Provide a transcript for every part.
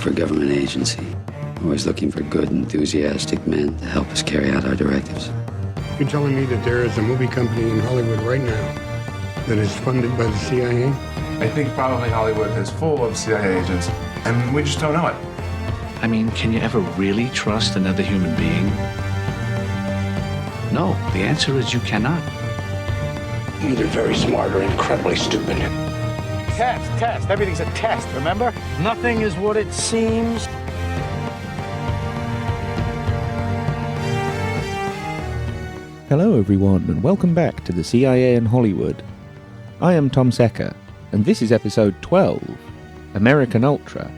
for a government agency, always looking for good, enthusiastic men to help us carry out our directives. You're telling me that there is a movie company in Hollywood right now that is funded by the CIA? I think probably Hollywood is full of CIA agents, and we just don't know it. I mean, can you ever really trust another human being? No, the answer is you cannot. You're either very smart or incredibly stupid. Test. Everything's a test, remember? Nothing is what it seems. Hello everyone, and welcome back to the CIA in Hollywood. I am Tom Secker, and this is episode 12, American Ultra.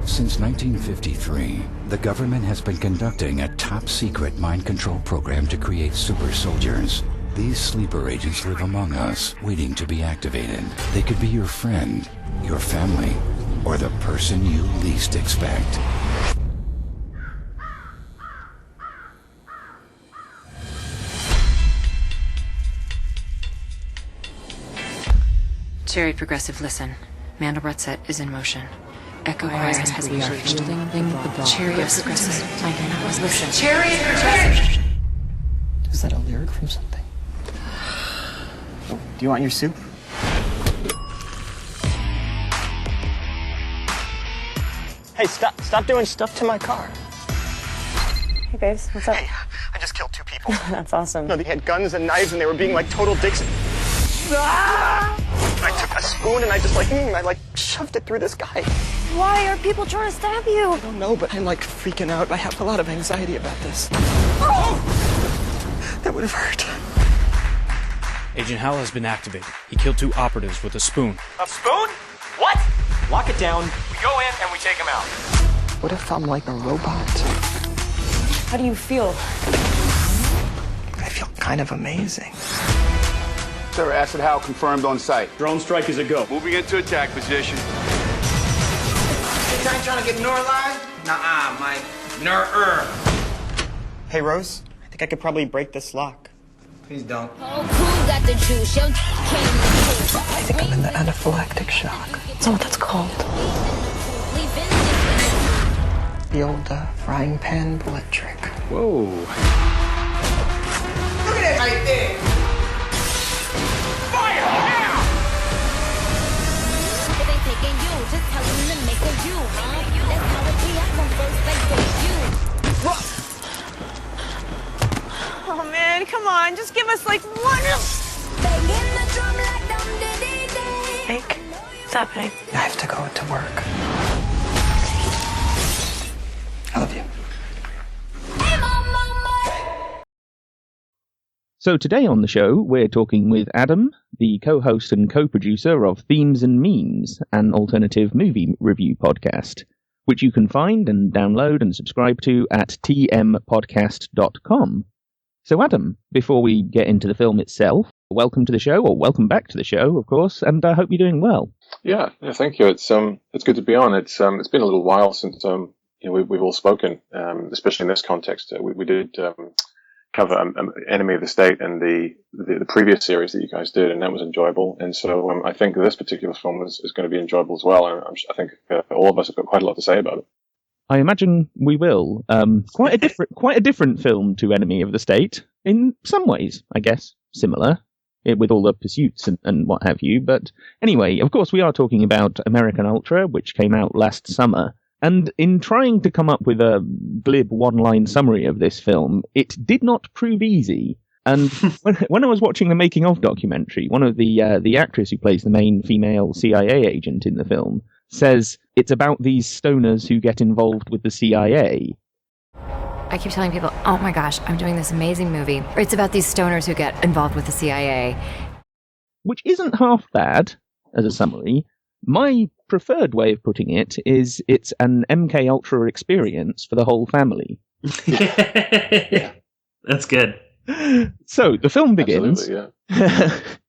Since 1953, the government has been conducting a top-secret mind control program to create super soldiers. These sleeper agents live among us, waiting to be activated. They could be your friend, your family, or the person you least expect. Cherry Progressive, listen. Mandelbrot set is in motion. Echo Choirs has been holding the Cherry Progressive. Listen. Cherry Progressive. Is that a lyric from something? Do you want your soup? Hey, stop doing stuff to my car. Hey, babes, what's up? Hey, I just killed 2 people. That's awesome. No, they had guns and knives and they were being like total dicks. Ah! I took a spoon and I shoved it through this guy. Why are people trying to stab you? I don't know, but I'm like freaking out. I have a lot of anxiety about this. Oh! That would have hurt. Agent Howell has been activated. He killed 2 operatives with a spoon. A spoon? What? Lock it down. We go in and we take him out. What if I'm like a robot? How do you feel? I feel kind of amazing. Sir, Acid Howe confirmed on site. Drone strike is a go. Moving into attack position. You trying to get neuralized? Nuh-uh, Mike. Hey, Rose, I think I could probably break this lock. Please don't. I think I'm in the anaphylactic shock. That's not what that's called. The old frying pan bullet trick. Whoa. Look at that right there. Fire now! If they taking you, just tell them to make a you, huh? That's how it react on first base for you. Oh, man, come on. Just give us, like, one. Hank, what's happening? I have to go to work. I love you. So today on the show, we're talking with Adam, the co-host and co-producer of Themes and Memes, an alternative movie review podcast, which you can find and download and subscribe to at tmpodcast.com. So Adam, before we get into the film itself, welcome to the show, or welcome back to the show, of course, and I hope you're doing well. Yeah, thank you. It's good to be on. It's been a little while since we've all spoken, especially in this context. We did cover Enemy of the State and the previous series that you guys did, and that was enjoyable. And so I think this particular film is going to be enjoyable as well. And I think all of us have got quite a lot to say about it. I imagine we will. Quite a different film to Enemy of the State in some ways, I guess. Similar, with all the pursuits and what have you. But anyway, of course, we are talking about American Ultra, which came out last summer. And in trying to come up with a glib one-line summary of this film, it did not prove easy. And when I was watching the making-of documentary, one of the actress who plays the main female CIA agent in the film says it's about these stoners who get involved with the CIA. I keep telling people, oh my gosh, I'm doing this amazing movie. Or it's about these stoners who get involved with the CIA. Which isn't half bad, as a summary. My preferred way of putting it is it's an MKULTRA experience for the whole family. Yeah. That's good. So, the film begins... Yeah.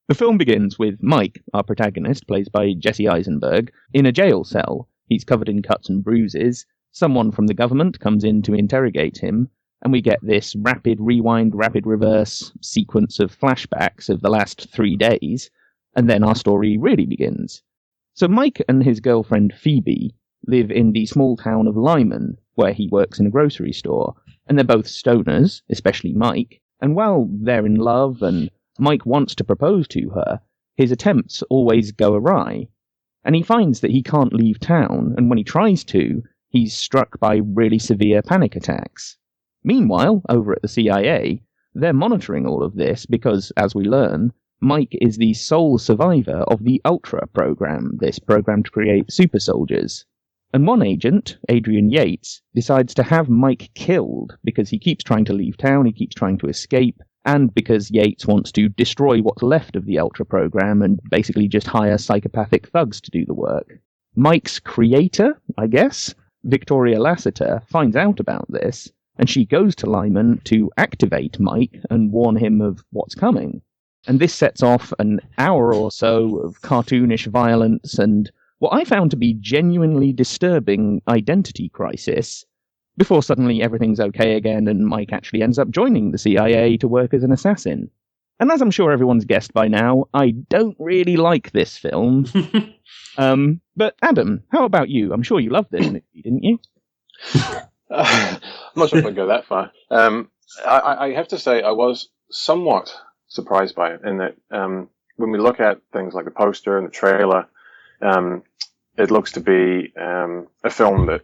The film begins with Mike, our protagonist, played by Jesse Eisenberg, in a jail cell. He's covered in cuts and bruises. Someone from the government comes in to interrogate him, and we get this rapid rewind, rapid reverse sequence of flashbacks of the last 3 days, and then our story really begins. So Mike and his girlfriend Phoebe live in the small town of Lyman, where he works in a grocery store, and they're both stoners, especially Mike, and while they're in love and Mike wants to propose to her, his attempts always go awry, and he finds that he can't leave town, and when he tries to, he's struck by really severe panic attacks. Meanwhile, over at the CIA, they're monitoring all of this because, as we learn, Mike is the sole survivor of the ULTRA program, this program to create super soldiers. And one agent, Adrian Yates, decides to have Mike killed because he keeps trying to leave town, he keeps trying to escape, and because Yates wants to destroy what's left of the ULTRA program and basically just hire psychopathic thugs to do the work. Mike's creator, I guess, Victoria Lassiter, finds out about this, and she goes to Lyman to activate Mike and warn him of what's coming. And this sets off an hour or so of cartoonish violence and what I found to be genuinely disturbing identity crisis, before suddenly everything's okay again and Mike actually ends up joining the CIA to work as an assassin. And as I'm sure everyone's guessed by now, I don't really like this film. But Adam, how about you? I'm sure you loved this movie, didn't you? I'm not sure if I'd go that far. I have to say I was somewhat surprised by it in that when we look at things like the poster and the trailer, it looks to be a film that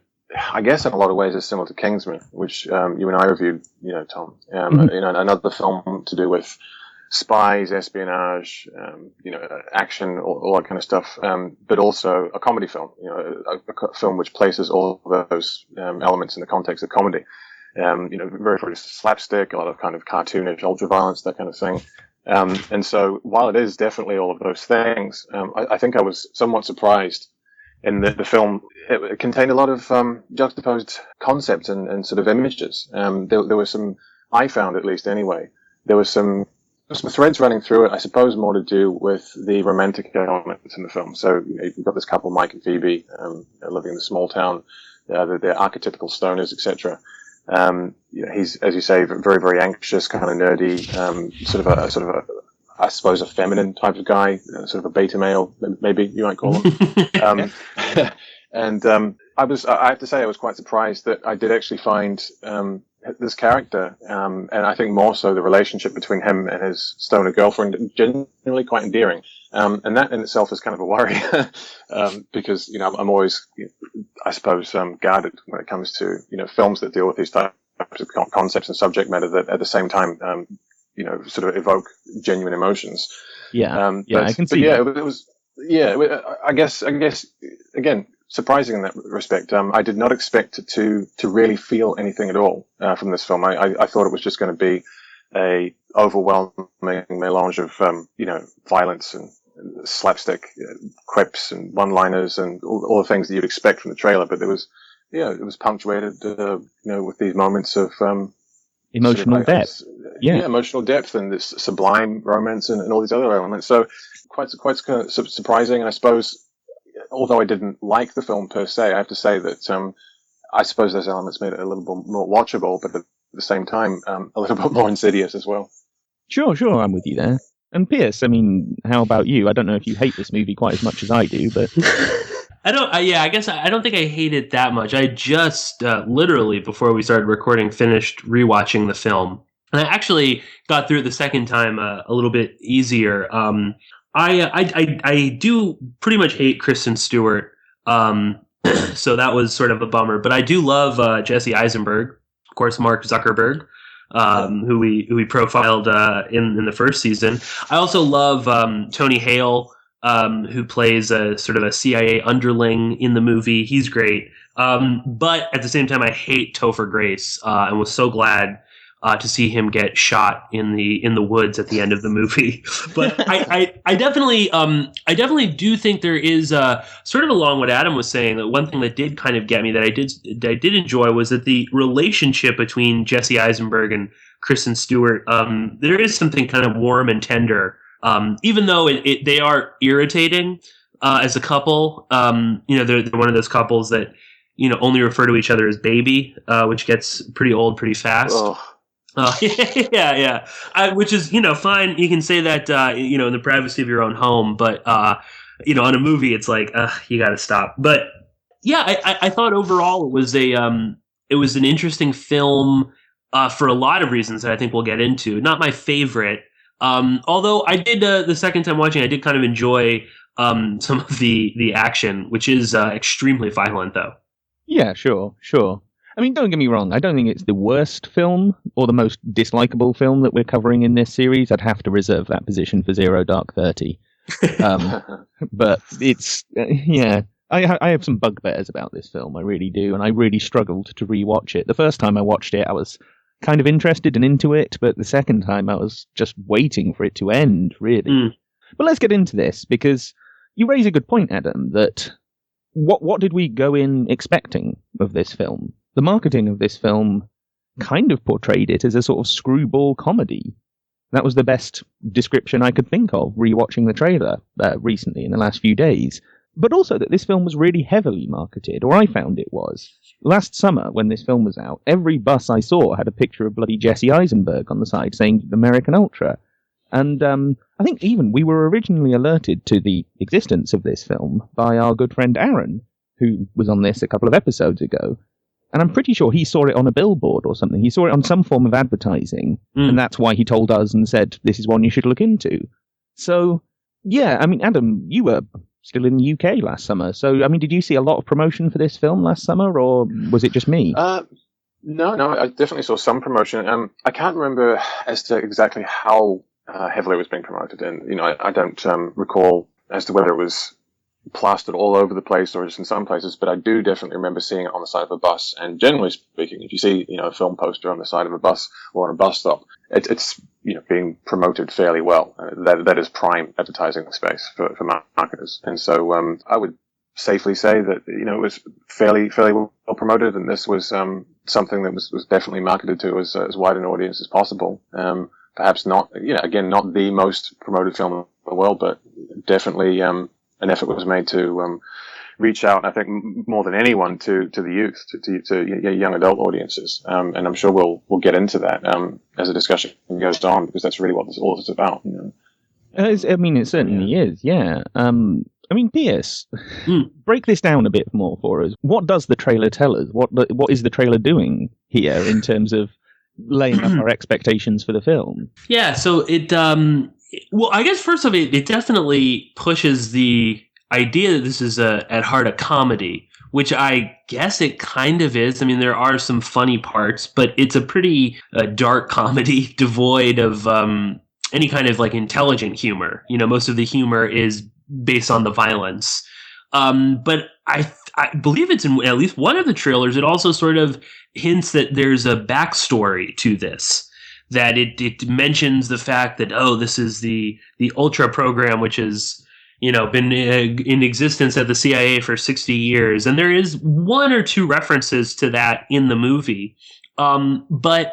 I guess in a lot of ways is similar to Kingsman, which you and I reviewed, Tom. Another film to do with spies, espionage, action, all that kind of stuff, but also a comedy film, a film which places all of those elements in the context of comedy. Very slapstick, a lot of kind of cartoonish, ultra-violence, that kind of thing. And so while it is definitely all of those things, I think I was somewhat surprised in that the film it contained a lot of juxtaposed concepts and sort of images. There were some, I found at least anyway, there was some threads running through it, I suppose more to do with the romantic elements in the film. So you've got this couple, Mike and Phoebe, living in the small town, they're archetypical stoners, etc. He's, as you say, very, very anxious, kind of nerdy, sort of a, I suppose, a feminine type of guy, sort of a beta male, maybe you might call him. I have to say, I was quite surprised that I did actually find this character, and I think more so the relationship between him and his stoner girlfriend, genuinely quite endearing. And that in itself is kind of a worry, because, I'm always, I suppose, guarded when it comes to, films that deal with these types of concepts and subject matter that at the same time, sort of evoke genuine emotions. I can see. But it was, I guess, again, surprising in that respect. I did not expect to really feel anything at all, from this film. I thought it was just going to be a overwhelming melange of, violence and slapstick quips and one-liners and all the things that you'd expect from the trailer. But it was punctuated, with these moments of, emotional depth. Emotional depth and this sublime romance and all these other elements. So quite kind of surprising. And I suppose, although I didn't like the film per se, I have to say that I suppose those elements made it a little bit more watchable, but at the same time, a little bit more insidious as well. Sure, I'm with you there. And Pierce, I mean, how about you? I don't know if you hate this movie quite as much as I do, but... I guess I don't think I hate it that much. I just literally before we started recording finished rewatching the film, and I actually got through it the second time a little bit easier. I do pretty much hate Kristen Stewart, so that was sort of a bummer. But I do love Jesse Eisenberg, of course, Mark Zuckerberg, who we profiled in the first season. I also love Tony Hale, who plays a sort of a CIA underling in the movie. He's great. But at the same time, I hate Topher Grace, and was so glad to see him get shot in the woods at the end of the movie. But I definitely do think there is sort of along what Adam was saying, that one thing that did kind of get me that I did enjoy was that the relationship between Jesse Eisenberg and Kristen Stewart, there is something kind of warm and tender. Even though they are irritating as a couple, they're one of those couples that only refer to each other as baby, which gets pretty old pretty fast. Yeah. Which is fine. You can say that in the privacy of your own home, but on a movie, it's like, you got to stop. But yeah, I thought overall it was an interesting film for a lot of reasons that I think we'll get into. Not my favorite, although I did the second time watching, I did kind of enjoy some of the action, which is extremely violent, though. Yeah, sure. I mean, don't get me wrong. I don't think it's the worst film or the most dislikable film that we're covering in this series. I'd have to reserve that position for Zero Dark 30. But it's, I have some bugbears about this film. I really do. And I really struggled to rewatch it. The first time I watched it, I was kind of interested and into it. But the second time, I was just waiting for it to end, really. But let's get into this, because you raise a good point, Adam, that what did we go in expecting of this film? The marketing of this film kind of portrayed it as a sort of screwball comedy. That was the best description I could think of, rewatching the trailer recently in the last few days. But also that this film was really heavily marketed, or I found it was. Last summer, when this film was out, every bus I saw had a picture of bloody Jesse Eisenberg on the side saying American Ultra. And I think even we were originally alerted to the existence of this film by our good friend Aaron, who was on this a couple of episodes ago. And I'm pretty sure he saw it on a billboard or something. He saw it on some form of advertising, and that's why he told us and said, this is one you should look into. So, yeah, I mean, Adam, you were still in the UK last summer. So, I mean, did you see a lot of promotion for this film last summer, or was it just me? No, I definitely saw some promotion. I can't remember as to exactly how heavily it was being promoted. And, I don't recall as to whether it was plastered all over the place or just in some places, but I do definitely remember seeing it on the side of a bus. And generally speaking, if you see, a film poster on the side of a bus or on a bus stop, it's being promoted fairly well. That is prime advertising space for marketers. And so I would safely say that it was fairly well promoted, and this was something that was definitely marketed to as wide an audience as possible. Perhaps not, again, not the most promoted film in the world, but definitely an effort was made to reach out, I think, more than anyone to the youth, to young adult audiences. And I'm sure we'll get into that as the discussion goes on, because that's really what all this is about. I mean, it certainly is, yeah. I mean, Pierce, break this down a bit more for us. What does the trailer tell us? What is the trailer doing here in terms of laying up our expectations for the film? Yeah, so it... well, I guess first of it definitely pushes the idea that this is at heart a comedy, which I guess it kind of is. I mean, there are some funny parts, but it's a pretty dark comedy devoid of any kind of like intelligent humor. Most of the humor is based on the violence. But I believe it's in at least one of the trailers. It also sort of hints that there's a backstory to this. That it mentions the fact that, this is the Ultra program, which has, been in existence at the CIA for 60 years. And there is one or two references to that in the movie. But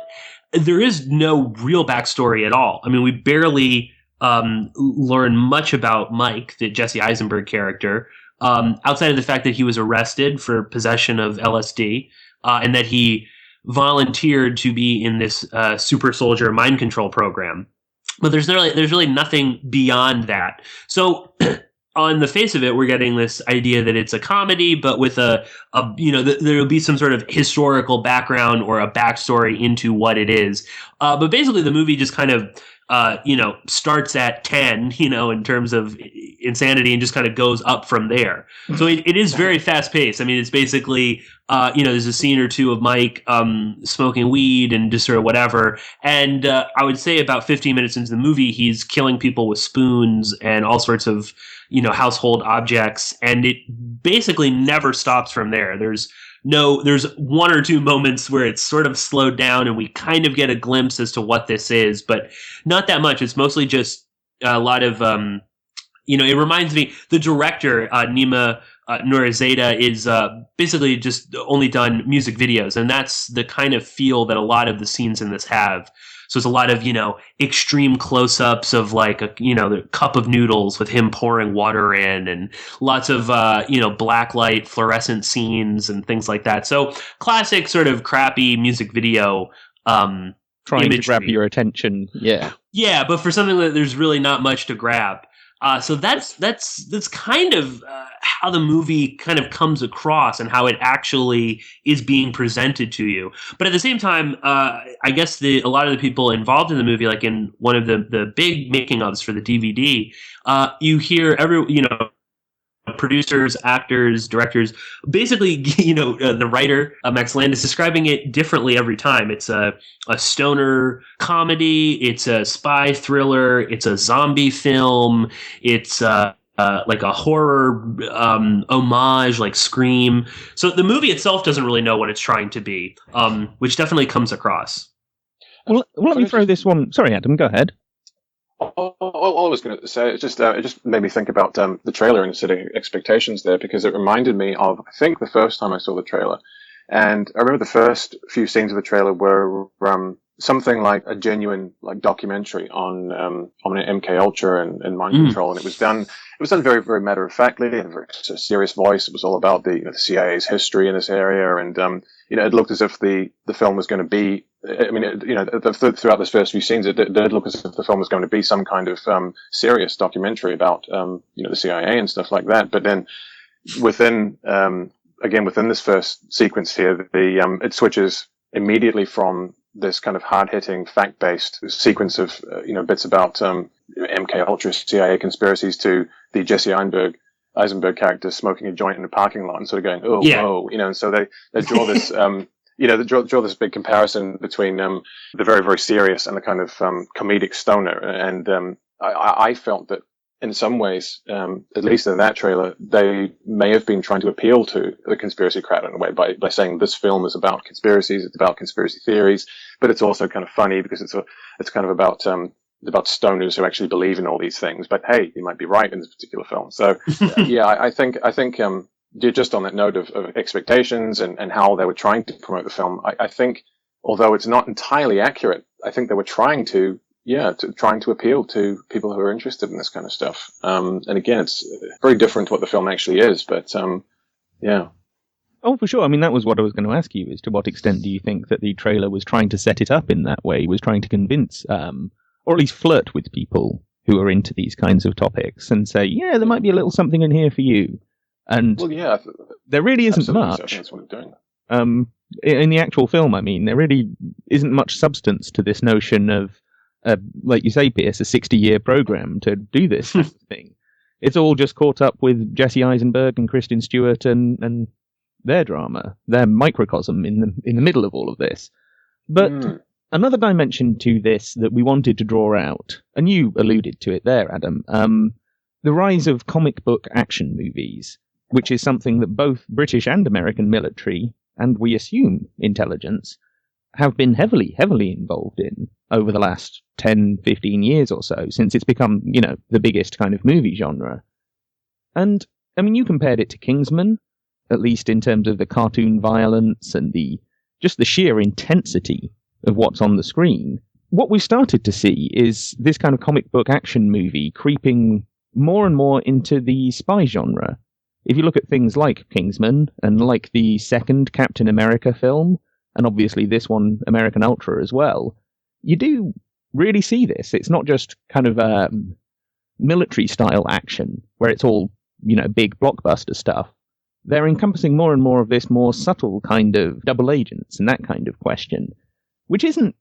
there is no real backstory at all. I mean, we barely learn much about Mike, the Jesse Eisenberg character, outside of the fact that he was arrested for possession of LSD, and that he volunteered to be in this super soldier mind control program. But there's really nothing beyond that. So on the face of it, we're getting this idea that it's a comedy, but with there will be some sort of historical background or a backstory into what it is. But basically the movie just kind of starts at 10, in terms of insanity, and just kind of goes up from there. So it is very fast paced. I mean, it's basically, there's a scene or two of Mike smoking weed and just sort of whatever. And I would say about 15 minutes into the movie, he's killing people with spoons and all sorts of, household objects. And it basically never stops from there. There's one or two moments where it's sort of slowed down and we kind of get a glimpse as to what this is, but not that much. It's mostly just a lot of, it reminds me, the director, Nima Nourizadeh, is basically just only done music videos, and that's the kind of feel that a lot of the scenes in this have. So it's a lot of, extreme close-ups of like, the cup of noodles with him pouring water in, and lots of, black light fluorescent scenes and things like that. So classic sort of crappy music video trying imagery to grab your attention. Yeah. Yeah, but for something that there's really not much to grab. So that's kind of how the movie kind of comes across and how it actually is being presented to you. But at the same time, I guess a lot of the people involved in the movie, like in one of the big making ofs for the DVD, you hear producers, actors, directors, basically, the writer, Max Landis, describing it differently every time. It's a stoner comedy, it's a spy thriller, it's a zombie film, it's like a horror homage, like Scream. So the movie itself doesn't really know what it's trying to be, which definitely comes across. Well, let me throw this one. Sorry, Adam, go ahead. All I was going to say, it just made me think about the trailer and setting expectations there, because it reminded me of, I think, the first time I saw the trailer. And I remember the first few scenes of the trailer were something like a genuine documentary on MKULTRA and mind control, and it was done very, very matter of factly, in a very serious voice. It was all about the CIA's history in this area, and it looked as if the film was going to be. I mean, throughout those first few scenes, it did look as if the film was going to be some kind of serious documentary about the CIA and stuff like that. But then within this first sequence here, it switches immediately from this kind of hard-hitting, fact-based sequence of bits about MKUltra CIA conspiracies to the Jesse Eisenberg character smoking a joint in a parking lot and sort of going, whoa, and so they draw this they draw this big comparison between the very, very serious and the kind of comedic stoner, and I felt that in some ways, at least in that trailer, they may have been trying to appeal to the conspiracy crowd in a way by saying this film is about conspiracies, it's about conspiracy theories, but it's also kind of funny because it's kind of about stoners who actually believe in all these things. But hey, you might be right in this particular film. So yeah, I think just on that note of expectations and how they were trying to promote the film, I think although it's not entirely accurate, I think they were trying to appeal to people who are interested in this kind of stuff. And again, it's very different to what the film actually is, but yeah. Oh, for sure. I mean, that was what I was going to ask you, is to what extent do you think that the trailer was trying to set it up in that way, was trying to convince, or at least flirt with people who are into these kinds of topics and say, yeah, there might be a little something in here for you. And there really isn't much. So I think that's what they're doing. In the actual film, I mean, there really isn't much substance to this notion of, like you say, Pierce, a 60-year program to do this kind of thing. It's all just caught up with Jesse Eisenberg and Kristen Stewart and their drama, their microcosm in the middle of all of this. But another dimension to this that we wanted to draw out, and you alluded to it there, Adam, the rise of comic book action movies, which is something that both British and American military, and we assume intelligence, have been heavily, heavily involved in over the last 10, 15 years or so, since it's become, the biggest kind of movie genre. And, I mean, you compared it to Kingsman, at least in terms of the cartoon violence and just the sheer intensity of what's on the screen. What we've started to see is this kind of comic book action movie creeping more and more into the spy genre. If you look at things like Kingsman and like the second Captain America film, and obviously this one, American Ultra, as well, you do really see this. It's not just kind of military-style action, where it's all, big blockbuster stuff. They're encompassing more and more of this more subtle kind of double agents and that kind of question, which isn't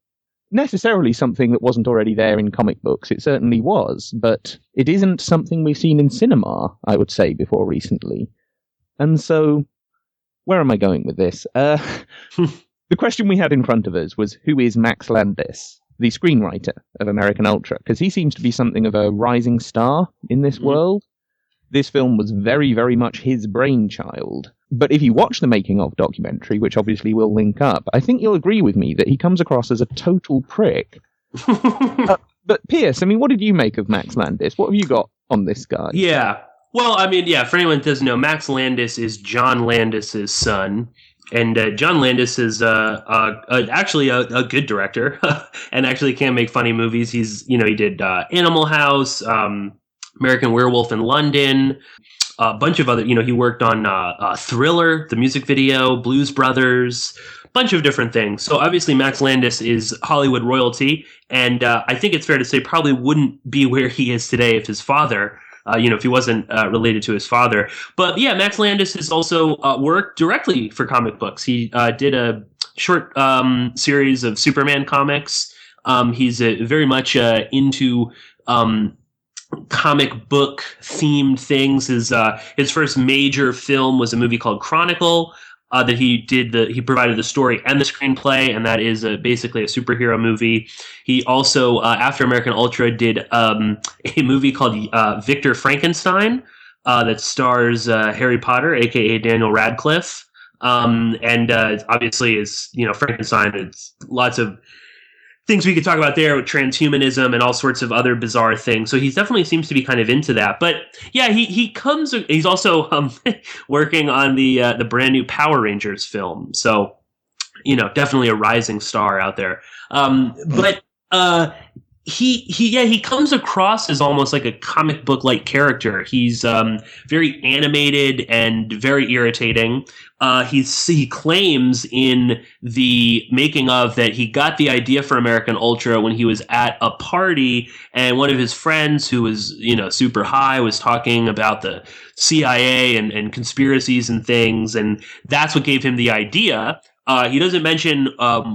necessarily something that wasn't already there in comic books. It certainly was, but it isn't something we've seen in cinema, I would say, before recently. And so, where am I going with this? The question we had in front of us was, who is Max Landis, the screenwriter of American Ultra? Because he seems to be something of a rising star in this world. This film was very, very much his brainchild. But if you watch the making of documentary, which obviously we'll link up, I think you'll agree with me that he comes across as a total prick. But Pierce, I mean, what did you make of Max Landis? What have you got on this guy? Yeah. Well, I mean, for anyone that doesn't know, Max Landis is John Landis's son. And John Landis is actually a good director and actually can make funny movies. He did Animal House, American Werewolf in London, a bunch of other, he worked on Thriller, the music video, Blues Brothers, a bunch of different things. So obviously Max Landis is Hollywood royalty. And I think it's fair to say probably wouldn't be where he is today if his father if he wasn't related to his father. But yeah, Max Landis has also worked directly for comic books. He did a short series of Superman comics. He's very much into comic book themed things. His first major film was a movie called Chronicle that he provided the story and the screenplay, and that is basically a superhero movie. He also after American Ultra did a movie called Victor Frankenstein that stars Harry Potter, aka Daniel Radcliffe, and obviously is Frankenstein. It's lots of things we could talk about there with transhumanism and all sorts of other bizarre things. So he definitely seems to be kind of into that. But yeah, he's also working on the brand new Power Rangers film. So, definitely a rising star out there. But he comes across as almost like a comic book like character. He's very animated and very irritating. He claims in the making of that he got the idea for American Ultra when he was at a party, and one of his friends who was super high was talking about the CIA and conspiracies and things, and that's what gave him the idea. He doesn't mention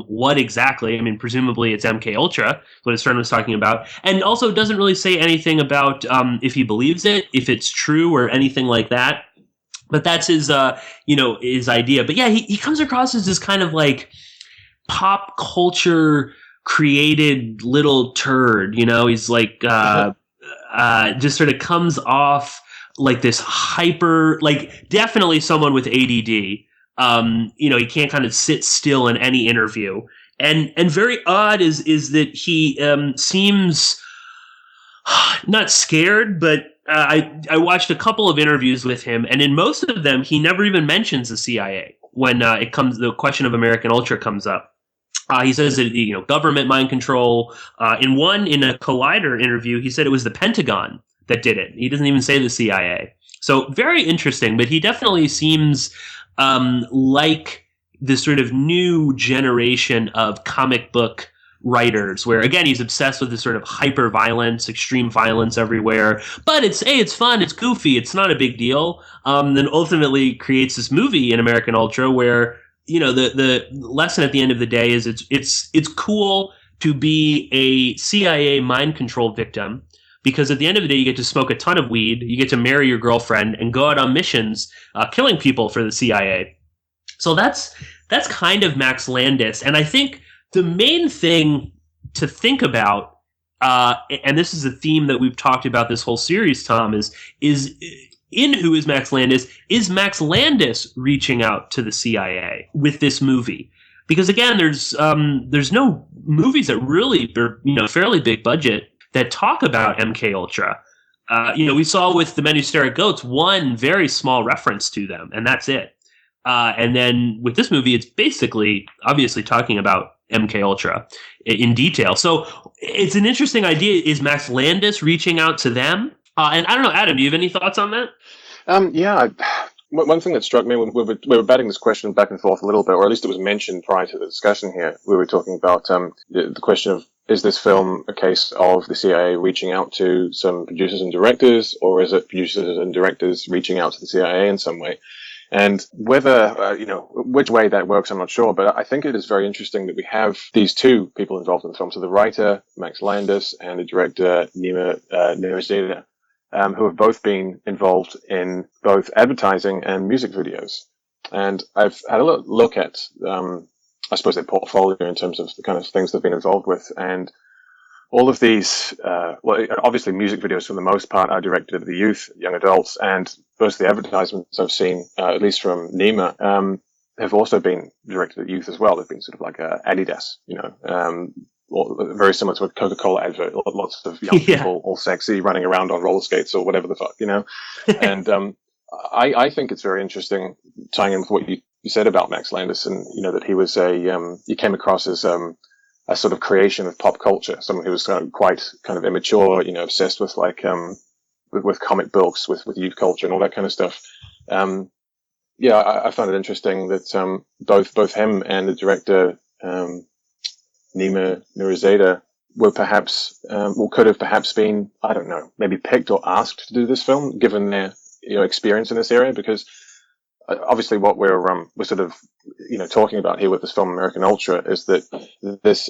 what exactly. I mean, presumably it's MKUltra, what his friend was talking about, and also doesn't really say anything about if he believes it, if it's true, or anything like that. But that's his, his idea. But yeah, he comes across as this kind of like pop culture created little turd. He's like just sort of comes off like this hyper, like definitely someone with ADD. He can't kind of sit still in any interview. And very odd is that he seems not scared, but I watched a couple of interviews with him, and in most of them, he never even mentions the CIA when the question of American Ultra comes up. He says that government mind control. In a Collider interview, he said it was the Pentagon that did it. He doesn't even say the CIA. So very interesting, but he definitely seems like this sort of new generation of comic book writers, where again he's obsessed with this sort of hyper violence, extreme violence everywhere. But it's fun, it's goofy, it's not a big deal. Then ultimately creates this movie in American Ultra where the lesson at the end of the day is it's cool to be a CIA mind control victim, because at the end of the day you get to smoke a ton of weed, you get to marry your girlfriend, and go out on missions killing people for the CIA. So that's kind of Max Landis, and I think the main thing to think about, and this is a theme that we've talked about this whole series, Tom, is in Who is Max Landis? Is Max Landis reaching out to the CIA with this movie? Because again, there's no movies that really are fairly big budget that talk about MKUltra. We saw with The Men Who Stare at Goats one very small reference to them, and that's it. And then with this movie, it's basically obviously talking about MKUltra in detail. So it's an interesting idea. Is Max Landis reaching out to them? And I don't know, Adam, do you have any thoughts on that? One thing that struck me when we were batting this question back and forth a little bit, or at least it was mentioned prior to the discussion here, we were talking about the question of, is this film a case of the CIA reaching out to some producers and directors, or is it producers and directors reaching out to the CIA in some way? And whether, which way that works, I'm not sure, but I think it is very interesting that we have these two people involved in the film. So the writer, Max Landis, and the director, Nima Nourizadeh, who have both been involved in both advertising and music videos. And I've had a look at, I suppose, their portfolio in terms of the kind of things they've been involved with. And all of these, obviously music videos for the most part are directed at the youth, young adults, and most of the advertisements I've seen, at least from Nima, have also been directed at youth as well. They've been sort of like Adidas, very similar to a Coca-Cola advert. Lots of young people, all sexy, running around on roller skates or whatever the fuck, And I think it's very interesting, tying in with what you said about Max Landis, and that he was he came across as a sort of creation of pop culture, someone who was quite kind of immature, obsessed with with comic books, with youth culture and all that kind of stuff. I found it interesting that both him and the director Nima Nourizadeh were perhaps, could have perhaps been, I don't know, maybe picked or asked to do this film, given their experience in this area. Because obviously, what we're sort of talking about here with this film American Ultra is that this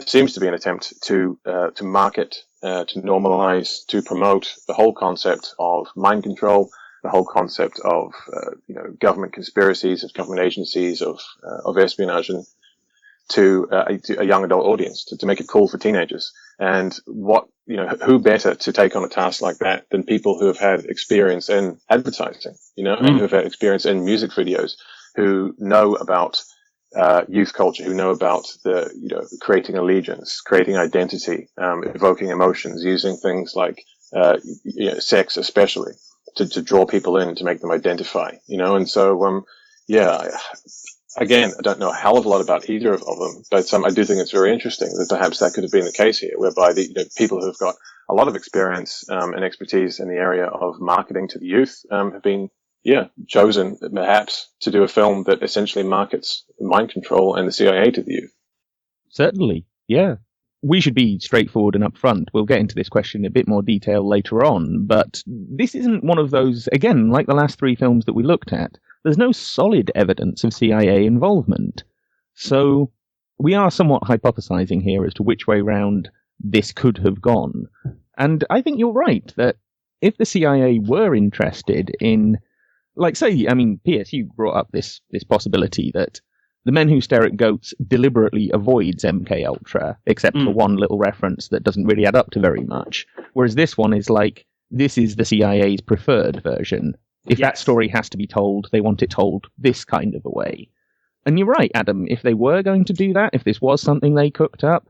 seems to be an attempt to market, to normalize, to promote the whole concept of mind control, the whole concept of government conspiracies, of government agencies, of espionage, and to a young adult audience, to make it cool for teenagers. And who better to take on a task like that than people who have had experience in advertising, and who have had experience in music videos, who know about youth culture, who know about creating allegiance, creating identity, evoking emotions, using things like sex especially to draw people in, to make them identify, and so again, I don't know a hell of a lot about either of them, but I do think it's very interesting that perhaps that could have been the case here, whereby the people who've got a lot of experience and expertise in the area of marketing to the youth have been, chosen perhaps to do a film that essentially markets mind control and the CIA to the youth. Certainly, yeah. We should be straightforward and upfront. We'll get into this question in a bit more detail later on, but this isn't one of those, again, like the last three films that we looked at. There's no solid evidence of CIA involvement. So we are somewhat hypothesizing here as to which way round this could have gone. And I think you're right that if the CIA were interested in, P.S., you brought up this possibility that The Men Who Stare at Goats deliberately avoids MKUltra, except for one little reference that doesn't really add up to very much. Whereas this one is this is the CIA's preferred version. If that story has to be told, they want it told this kind of a way. And you're right, Adam, if they were going to do that, if this was something they cooked up,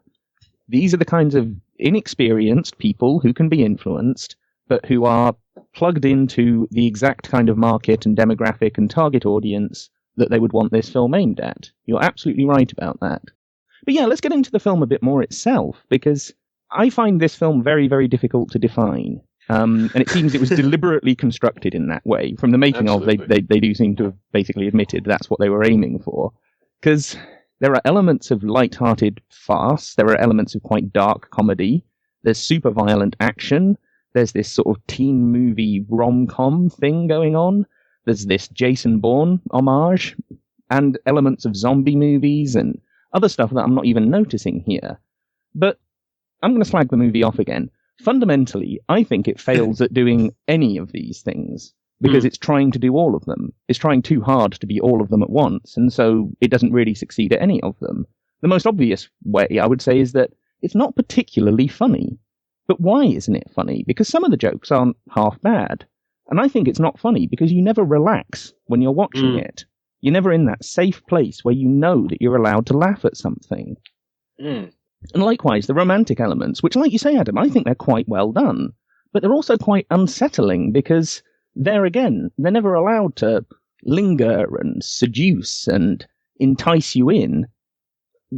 these are the kinds of inexperienced people who can be influenced, but who are plugged into the exact kind of market and demographic and target audience that they would want this film aimed at. You're absolutely right about that. But yeah, let's get into the film a bit more itself, because I find this film very, very difficult to define. And it seems it was deliberately constructed in that way. From the making of, they do seem to have basically admitted that's what they were aiming for. Because there are elements of light-hearted farce, there are elements of quite dark comedy, there's super violent action, there's this sort of teen movie rom-com thing going on, there's this Jason Bourne homage, and elements of zombie movies and other stuff that I'm not even noticing here. But I'm going to slag the movie off again. Fundamentally, I think it fails at doing any of these things, because it's trying to do all of them. It's trying too hard to be all of them at once, and so it doesn't really succeed at any of them. The most obvious way, I would say, is that it's not particularly funny. But why isn't it funny? Because some of the jokes aren't half bad. And I think it's not funny because you never relax when you're watching it. You're never in that safe place where you know that you're allowed to laugh at something. And likewise, the romantic elements, which, like you say, Adam, I think they're quite well done. But they're also quite unsettling because, there again, they're never allowed to linger and seduce and entice you in,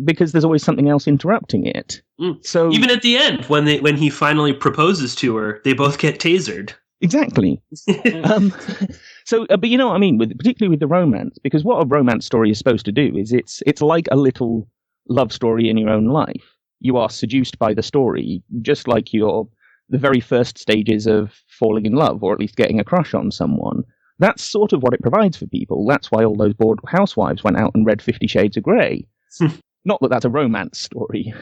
because there's always something else interrupting it. So even at the end, when he finally proposes to her, they both get tasered. Exactly. But you know what I mean, particularly with the romance, because what a romance story is supposed to do is it's like a little love story in your own life. You are seduced by the story, just like you're the very first stages of falling in love, or at least getting a crush on someone. That's sort of what it provides for people. That's why all those bored housewives went out and read 50 Shades of Grey. Not that that's a romance story.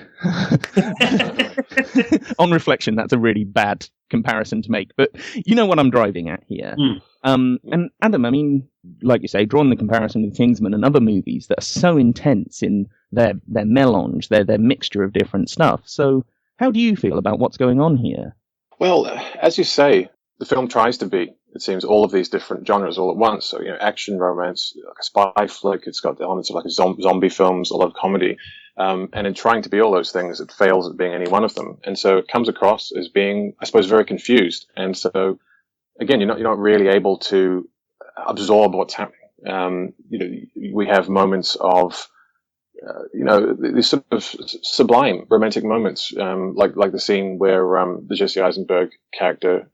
On reflection, that's a really bad comparison to make, but you know what I'm driving at here. And Adam, I mean, like you say, drawing the comparison with Kingsman and other movies that are so intense in their melange, their mixture of different stuff. So how do you feel about what's going on here? Well, as you say, the film tries to be, it seems, all of these different genres all at once. So, action, romance, like a spy flick. It's got the elements of like zombie films, a lot of comedy. And in trying to be all those things, it fails at being any one of them. And so it comes across as being, I suppose, very confused. And so, again, you're not really able to absorb what's happening. We have moments of, these sort of sublime romantic moments, like the scene where the Jesse Eisenberg character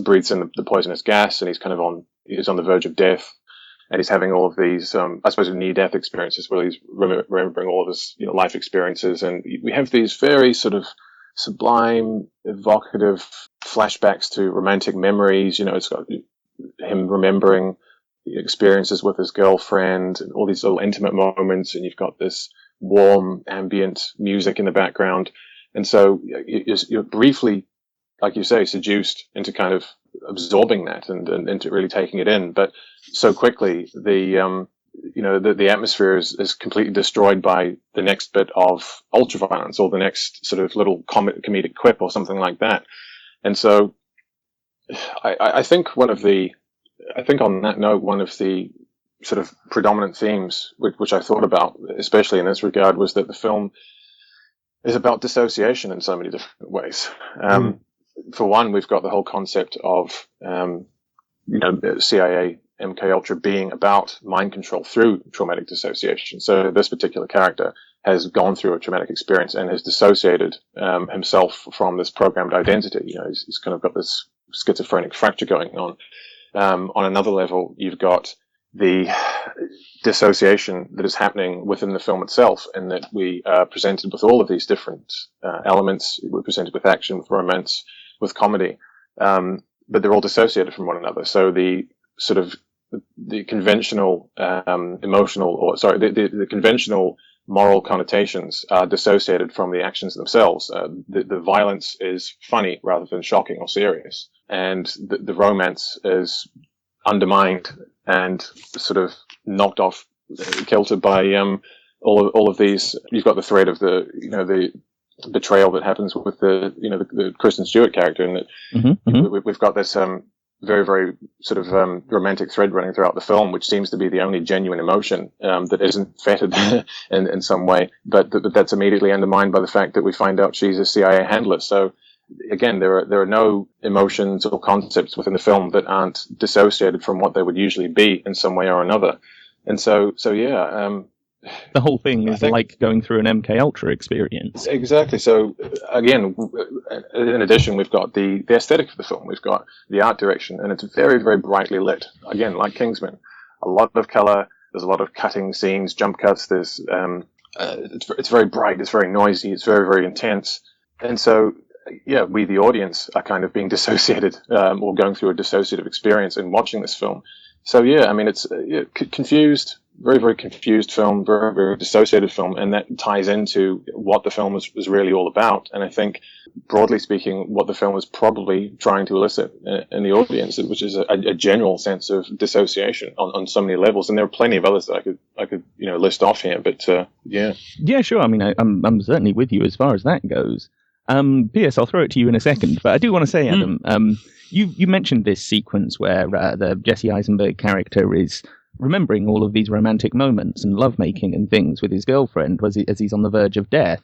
breathes in the poisonous gas, and he's on the verge of death, and he's having all of these, I suppose, near-death experiences where he's remembering all of his, life experiences. And we have these very sort of sublime, evocative flashbacks to romantic memories. It's got him remembering experiences with his girlfriend and all these little intimate moments. And you've got this warm, ambient music in the background. And so you're briefly, like you say, seduced into kind of absorbing that and into really taking it in. But so quickly, the atmosphere is completely destroyed by the next bit of ultraviolence or the next sort of little comedic quip or something like that. And so I think on that note, one of the sort of predominant themes which I thought about, especially in this regard, was that the film is about dissociation in so many different ways. For one, we've got the whole concept of CIA, MKULTRA being about mind control through traumatic dissociation. So this particular character has gone through a traumatic experience and has dissociated himself from this programmed identity. He's kind of got this schizophrenic fracture going on. On another level, you've got the dissociation that is happening within the film itself, and that we are presented with all of these different elements. We're presented with action, with romance, with comedy, but they're all dissociated from one another. So the sort of the conventional the conventional moral connotations are dissociated from the actions themselves. The violence is funny rather than shocking or serious, and the romance is undermined and sort of knocked off kilter by all of these. You've got the thread of the betrayal that happens with the Kristen Stewart character, and that we've got this very, very sort of romantic thread running throughout the film, which seems to be the only genuine emotion that isn't fettered in some way, but that's immediately undermined by the fact that we find out she's a CIA handler. So again, there are no emotions or concepts within the film that aren't dissociated from what they would usually be in some way or another. And so yeah. The whole thing is like going through an MKUltra experience. Exactly. So again, in addition, we've got the aesthetic of the film. We've got the art direction, and it's very, very brightly lit. Again, like Kingsman, a lot of color. There's a lot of cutting scenes, jump cuts. There's it's very bright. It's very noisy. It's very, very intense. And so, yeah, we, the audience, are kind of being dissociated or going through a dissociative experience in watching this film. So yeah, I mean, it's confused. Very, very confused film, very, very dissociated film, and that ties into what the film was really all about. And I think, broadly speaking, what the film was probably trying to elicit in the audience, which is a general sense of dissociation on so many levels. And there are plenty of others that I could list off here. But yeah, sure. I mean, I'm certainly with you as far as that goes. P.S. I'll throw it to you in a second, but I do want to say, Adam, you mentioned this sequence where the Jesse Eisenberg character is remembering all of these romantic moments and lovemaking and things with his girlfriend as he's on the verge of death.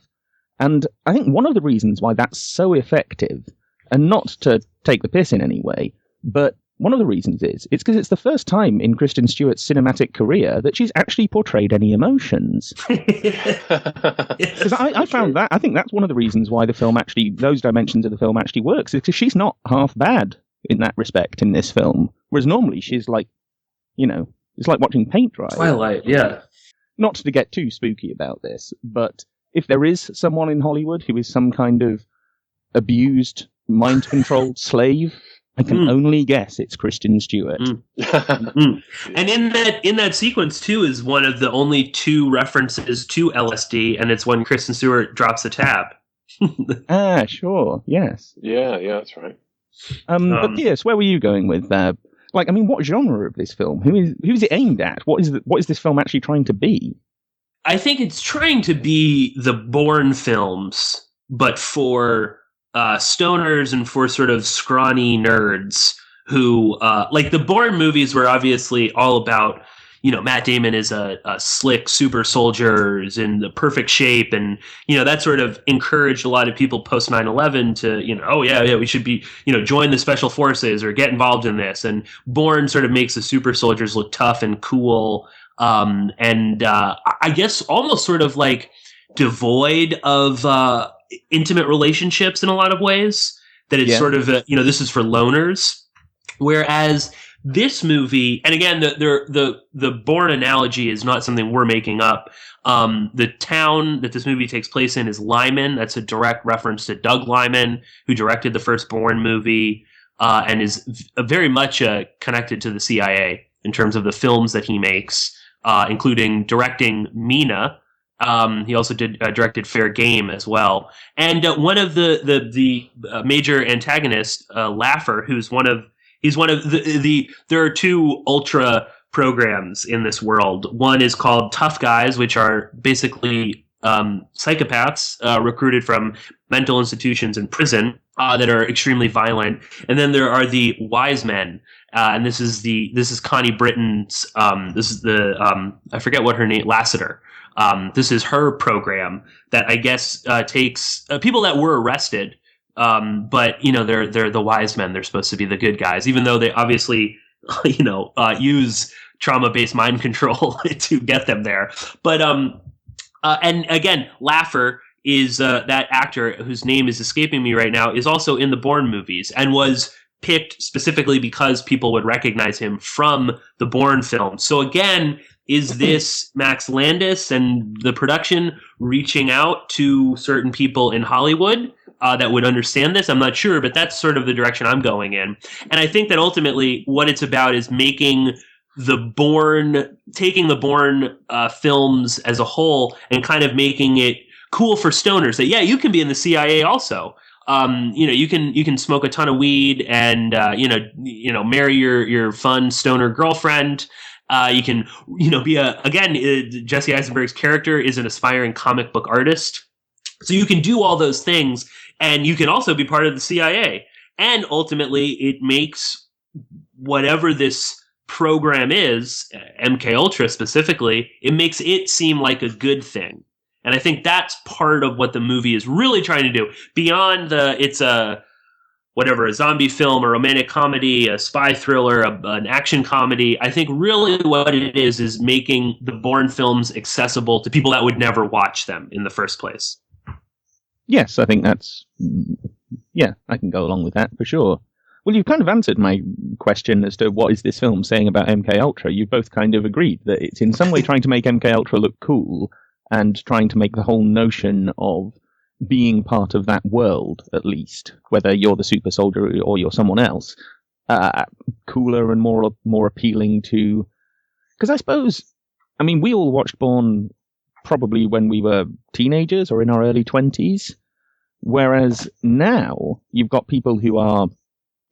And I think one of the reasons why that's so effective, and not to take the piss in any way, but one of the reasons it's because it's the first time in Kristen Stewart's cinematic career that she's actually portrayed any emotions. Because I found that, I think that's one of the reasons why the film actually, those dimensions of the film actually works, is because she's not half bad in that respect in this film. Whereas normally she's like, it's like watching paint dry. Twilight, yeah. Not to get too spooky about this, but if there is someone in Hollywood who is some kind of abused, mind-controlled slave, I can only guess it's Kristen Stewart. And in that sequence, too, is one of the only two references to LSD, and it's when Kristen Stewart drops a tab. Sure, yes. Yeah, that's right. But yes, where were you going with that? What genre of this film? Who's it aimed at? What is this film actually trying to be? I think it's trying to be the Bourne films, but for stoners and for sort of scrawny nerds who, like the Bourne movies were obviously all about, Matt Damon is a slick super soldier, is in the perfect shape. And, that sort of encouraged a lot of people post 9/11 to, we should be, join the special forces or get involved in this. And Bourne sort of makes the super soldiers look tough and cool. I guess almost sort of like devoid of intimate relationships in a lot of ways, that it's sort of, this is for loners. Whereas This movie, and again, the Bourne analogy is not something we're making up. The town that this movie takes place in is Lyman. That's a direct reference to Doug Lyman, who directed the first Bourne movie, and is very much connected to the CIA in terms of the films that he makes, including directing Mina. He also directed Fair Game as well. And one of the major antagonists, Laffer, he's one of there are two ultra programs in this world. One is called Tough Guys, which are basically psychopaths recruited from mental institutions and prison that are extremely violent. And then there are the Wise Men, and this is Connie Britton's. This is I forget what her name, Lassiter. This is her program that I guess takes people that were arrested. But they're the wise men. They're supposed to be the good guys, even though they obviously, use trauma-based mind control to get them there. But, and again, Laffer is, that actor whose name is escaping me right now, is also in the Bourne movies and was picked specifically because people would recognize him from the Bourne film. So again, is this Max Landis and the production reaching out to certain people in Hollywood that would understand this? I'm not sure, but that's sort of the direction I'm going in. And I think that ultimately what it's about is taking the Bourne films as a whole and kind of making it cool for stoners that, yeah, you can be in the CIA also. You can smoke a ton of weed and, marry your fun stoner girlfriend. You can, be Jesse Eisenberg's character is an aspiring comic book artist. So you can do all those things, and you can also be part of the CIA. And ultimately, it makes whatever this program is, MKUltra specifically, it makes it seem like a good thing. And I think that's part of what the movie is really trying to do. Beyond it's a zombie film, a romantic comedy, a spy thriller, an action comedy. I think really what it is making the Bourne films accessible to people that would never watch them in the first place. Yes, I think I can go along with that for sure. Well, you've kind of answered my question as to what is this film saying about MKUltra. You've both kind of agreed that it's in some way trying to make MKUltra look cool and trying to make the whole notion of being part of that world, at least, whether you're the super soldier or you're someone else, cooler and more appealing to... Because I suppose, we all watched Bourne probably when we were teenagers or in our early 20s, whereas now you've got people who are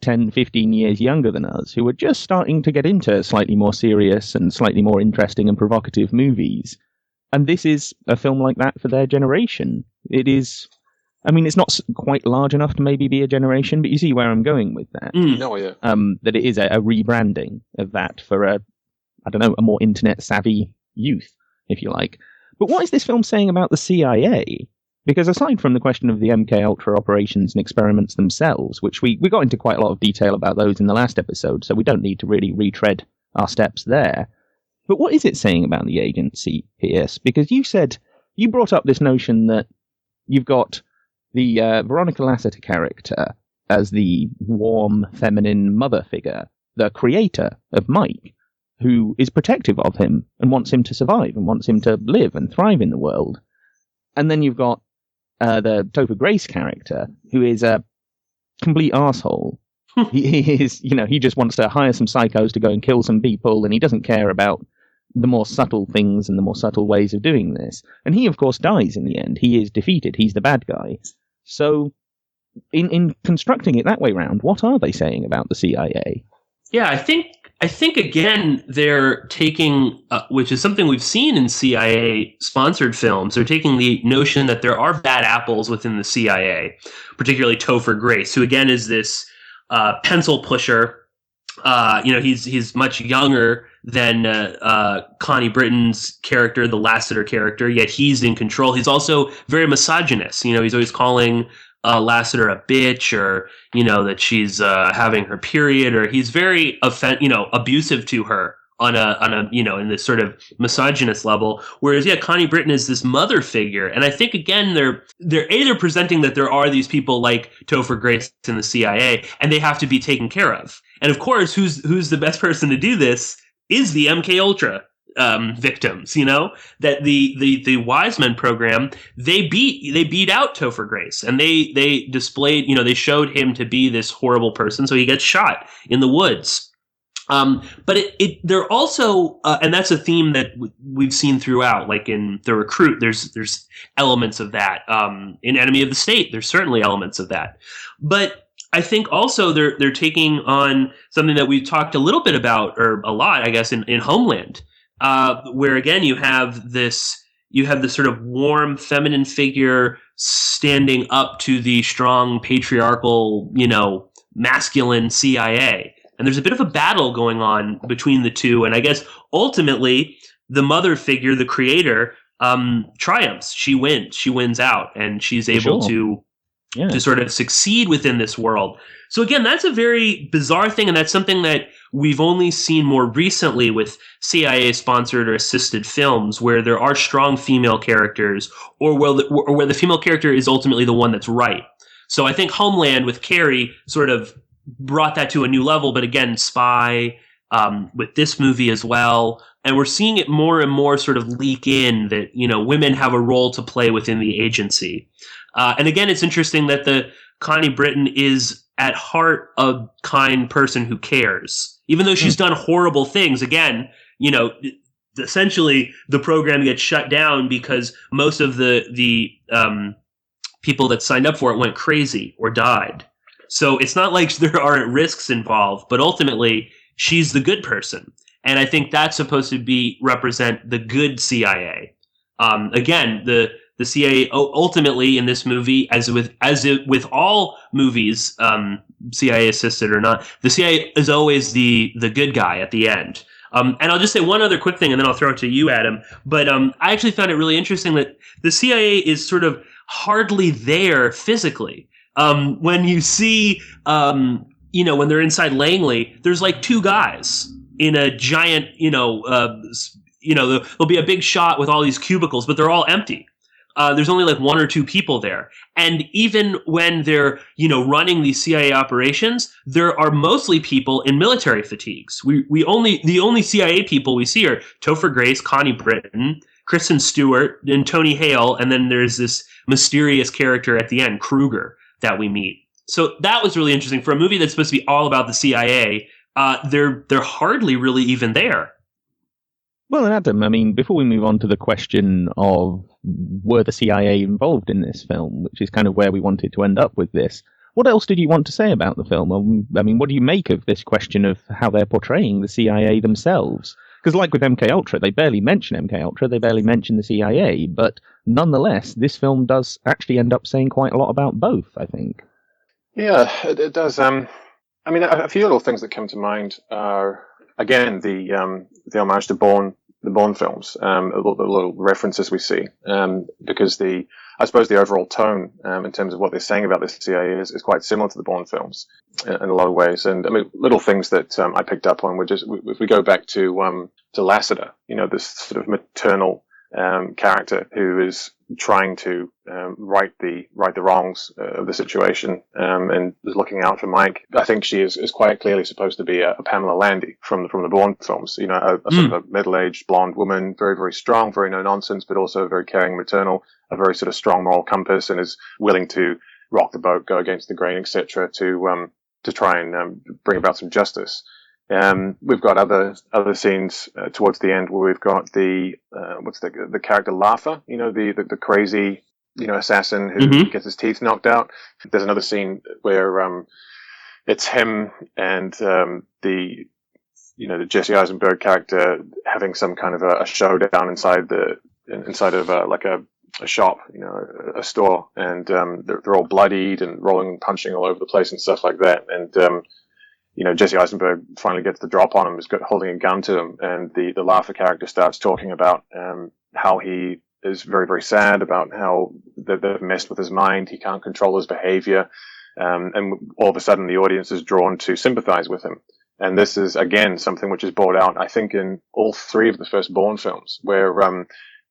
10, 15 years younger than us who are just starting to get into slightly more serious and slightly more interesting and provocative movies. And this is a film like that for their generation. It is, it's not quite large enough to maybe be a generation, but you see where I'm going with that. No, yeah. That it is a rebranding of that for a more internet savvy youth, if you like. But what is this film saying about the CIA? Because aside from the question of the MKUltra operations and experiments themselves, which we got into quite a lot of detail about those in the last episode, so we don't need to really retread our steps there. But what is it saying about the agency, Pierce? Because you brought up this notion that you've got the Veronica Lassiter character as the warm, feminine mother figure, the creator of Mike, who is protective of him and wants him to survive and wants him to live and thrive in the world. And then you've got the Topher Grace character, who is a complete arsehole. He is, he just wants to hire some psychos to go and kill some people, and he doesn't care about the more subtle things and the more subtle ways of doing this. And he, of course, dies in the end. He is defeated. He's the bad guy. So, in constructing it that way round, what are they saying about the CIA? Yeah, I think again, they're taking, which is something we've seen in CIA-sponsored films, they're taking the notion that there are bad apples within the CIA, particularly Topher Grace, who again is this pencil pusher. He's much younger than Connie Britton's character, the Lassiter character, yet he's in control. He's also very misogynist. He's always calling Lassiter a bitch, or that she's having her period, or he's very abusive to her on a in this sort of misogynist level. Whereas Connie Britton is this mother figure, and I think again they're presenting that there are these people like Topher Grace in the CIA, and they have to be taken care of. And of course, who's the best person to do this is the MKUltra victims. That the Wiseman program, they beat out Topher Grace, and they displayed, they showed him to be this horrible person, so he gets shot in the woods. But they're also, and that's a theme that we've seen throughout, like in The Recruit, there's elements of that. In Enemy of the State, there's certainly elements of that. But I think also they're taking on something that we've talked a little bit about, or a lot, I guess, in Homeland, where again you have this sort of warm feminine figure standing up to the strong patriarchal, masculine CIA. And there's a bit of a battle going on between the two. And I guess ultimately the mother figure, the creator, triumphs. She wins out, and she's able to sort of succeed within this world. So again, that's a very bizarre thing. And that's something that we've only seen more recently with CIA sponsored or assisted films, where there are strong female characters, or where the female character is ultimately the one that's right. So I think Homeland with Carrie sort of brought that to a new level, but again, Spy, with this movie as well. And we're seeing it more and more sort of leak in that, women have a role to play within the agency. And again, it's interesting that the Connie Britton is at heart a kind person who cares, even though she's done horrible things. Again, essentially the program gets shut down because most of the people that signed up for it went crazy or died. So it's not like there aren't risks involved, but ultimately she's the good person. And I think that's supposed to represent the good CIA. Again, the CIA ultimately in this movie, as with all movies, CIA assisted or not, the CIA is always the good guy at the end. And I'll just say one other quick thing, and then I'll throw it to you, Adam. But I actually found it really interesting that the CIA is sort of hardly there physically. When you see, when they're inside Langley, there's like two guys in a giant, there'll be a big shot with all these cubicles, but they're all empty. There's only like one or two people there. And even when they're, running these CIA operations, there are mostly people in military fatigues. The only CIA people we see are Topher Grace, Connie Britton, Kristen Stewart, and Tony Hale. And then there's this mysterious character at the end, Kruger, that we meet. So that was really interesting for a movie that's supposed to be all about the CIA. They're hardly really even there. Well, Adam, I mean, before we move on to the question of were the CIA involved in this film, which is kind of where we wanted to end up with this, what else did you want to say about the film? I mean, what do you make of this question of how they're portraying the CIA themselves? Because like with MKUltra, they barely mention MKUltra, they barely mention the CIA, but nonetheless, this film does actually end up saying quite a lot about both, I think. Yeah, it does. I mean, a few little things that come to mind are, again, the homage to the Bourne films, the little references we see, because I suppose the overall tone, in terms of what they're saying about the CIA is quite similar to the Bourne films in a lot of ways. And I mean, little things that I picked up on were just, if we go back to Lassiter, this sort of maternal character who is trying to right the wrongs of the situation, and is looking out for Mike. I think she is quite clearly supposed to be a Pamela Landy from the Bourne films. A sort of a middle-aged blonde woman, very, very strong, very no nonsense, but also very caring, maternal, a very sort of strong moral compass, and is willing to rock the boat, go against the grain, etc., to try and bring about some justice. We've got other scenes towards the end where we've got the character Lafa, the crazy, assassin who gets his teeth knocked out. There's another scene where it's him and the Jesse Eisenberg character having some kind of a showdown inside of like a shop, a store, and they're all bloodied and rolling and punching all over the place and stuff like that. And Jesse Eisenberg finally gets the drop on him, is holding a gun to him, and the Lafa character starts talking about how he is very, very sad about how they've messed with his mind, he can't control his behavior, and all of a sudden the audience is drawn to sympathize with him. And this is, again, something which is brought out, I think, in all three of the first Bourne films, where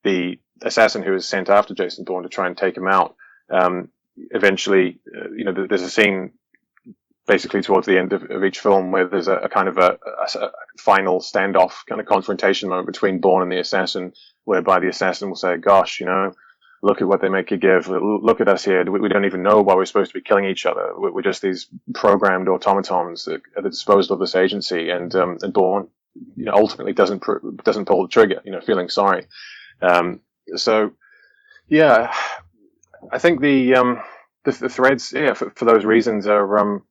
the assassin who is sent after Jason Bourne to try and take him out, eventually, there's a scene basically towards the end of each film where there's a kind of a final standoff, kind of confrontation moment between Bourne and the assassin, whereby the assassin will say, gosh, look at what they make you give. Look at us here. We don't even know why we're supposed to be killing each other. We're just these programmed automatons at the disposal of this agency. And Bourne, ultimately doesn't pull the trigger, feeling sorry. So, yeah, I think the threads, for those reasons are,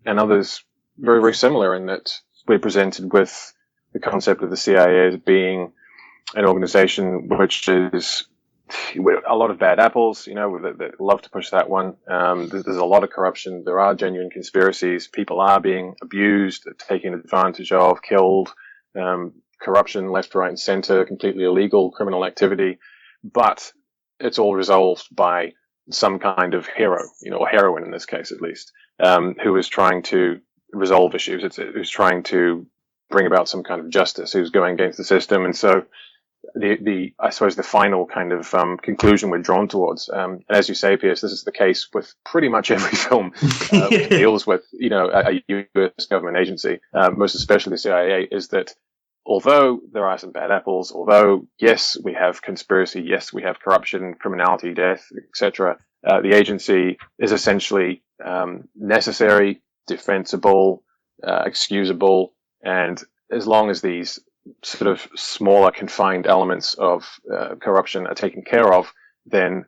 and others, very, very similar in that we're presented with the concept of the CIA as being an organization which is a lot of bad apples, they love to push that one. There's a lot of corruption. There are genuine conspiracies. People are being abused, taken advantage of, killed, corruption left, right, and center, completely illegal criminal activity. But it's all resolved by some kind of hero, or heroine in this case at least, who is trying to resolve issues. Who's trying to bring about some kind of justice, who's going against the system. And so I suppose the final kind of conclusion we're drawn towards, and as you say, Pierce, this is the case with pretty much every film which deals with a U.S. government agency, most especially the CIA, is that although there are some bad apples, although yes we have conspiracy, yes we have corruption, criminality, death, etc., the agency is essentially necessary, defensible, excusable, and as long as these sort of smaller confined elements of corruption are taken care of, then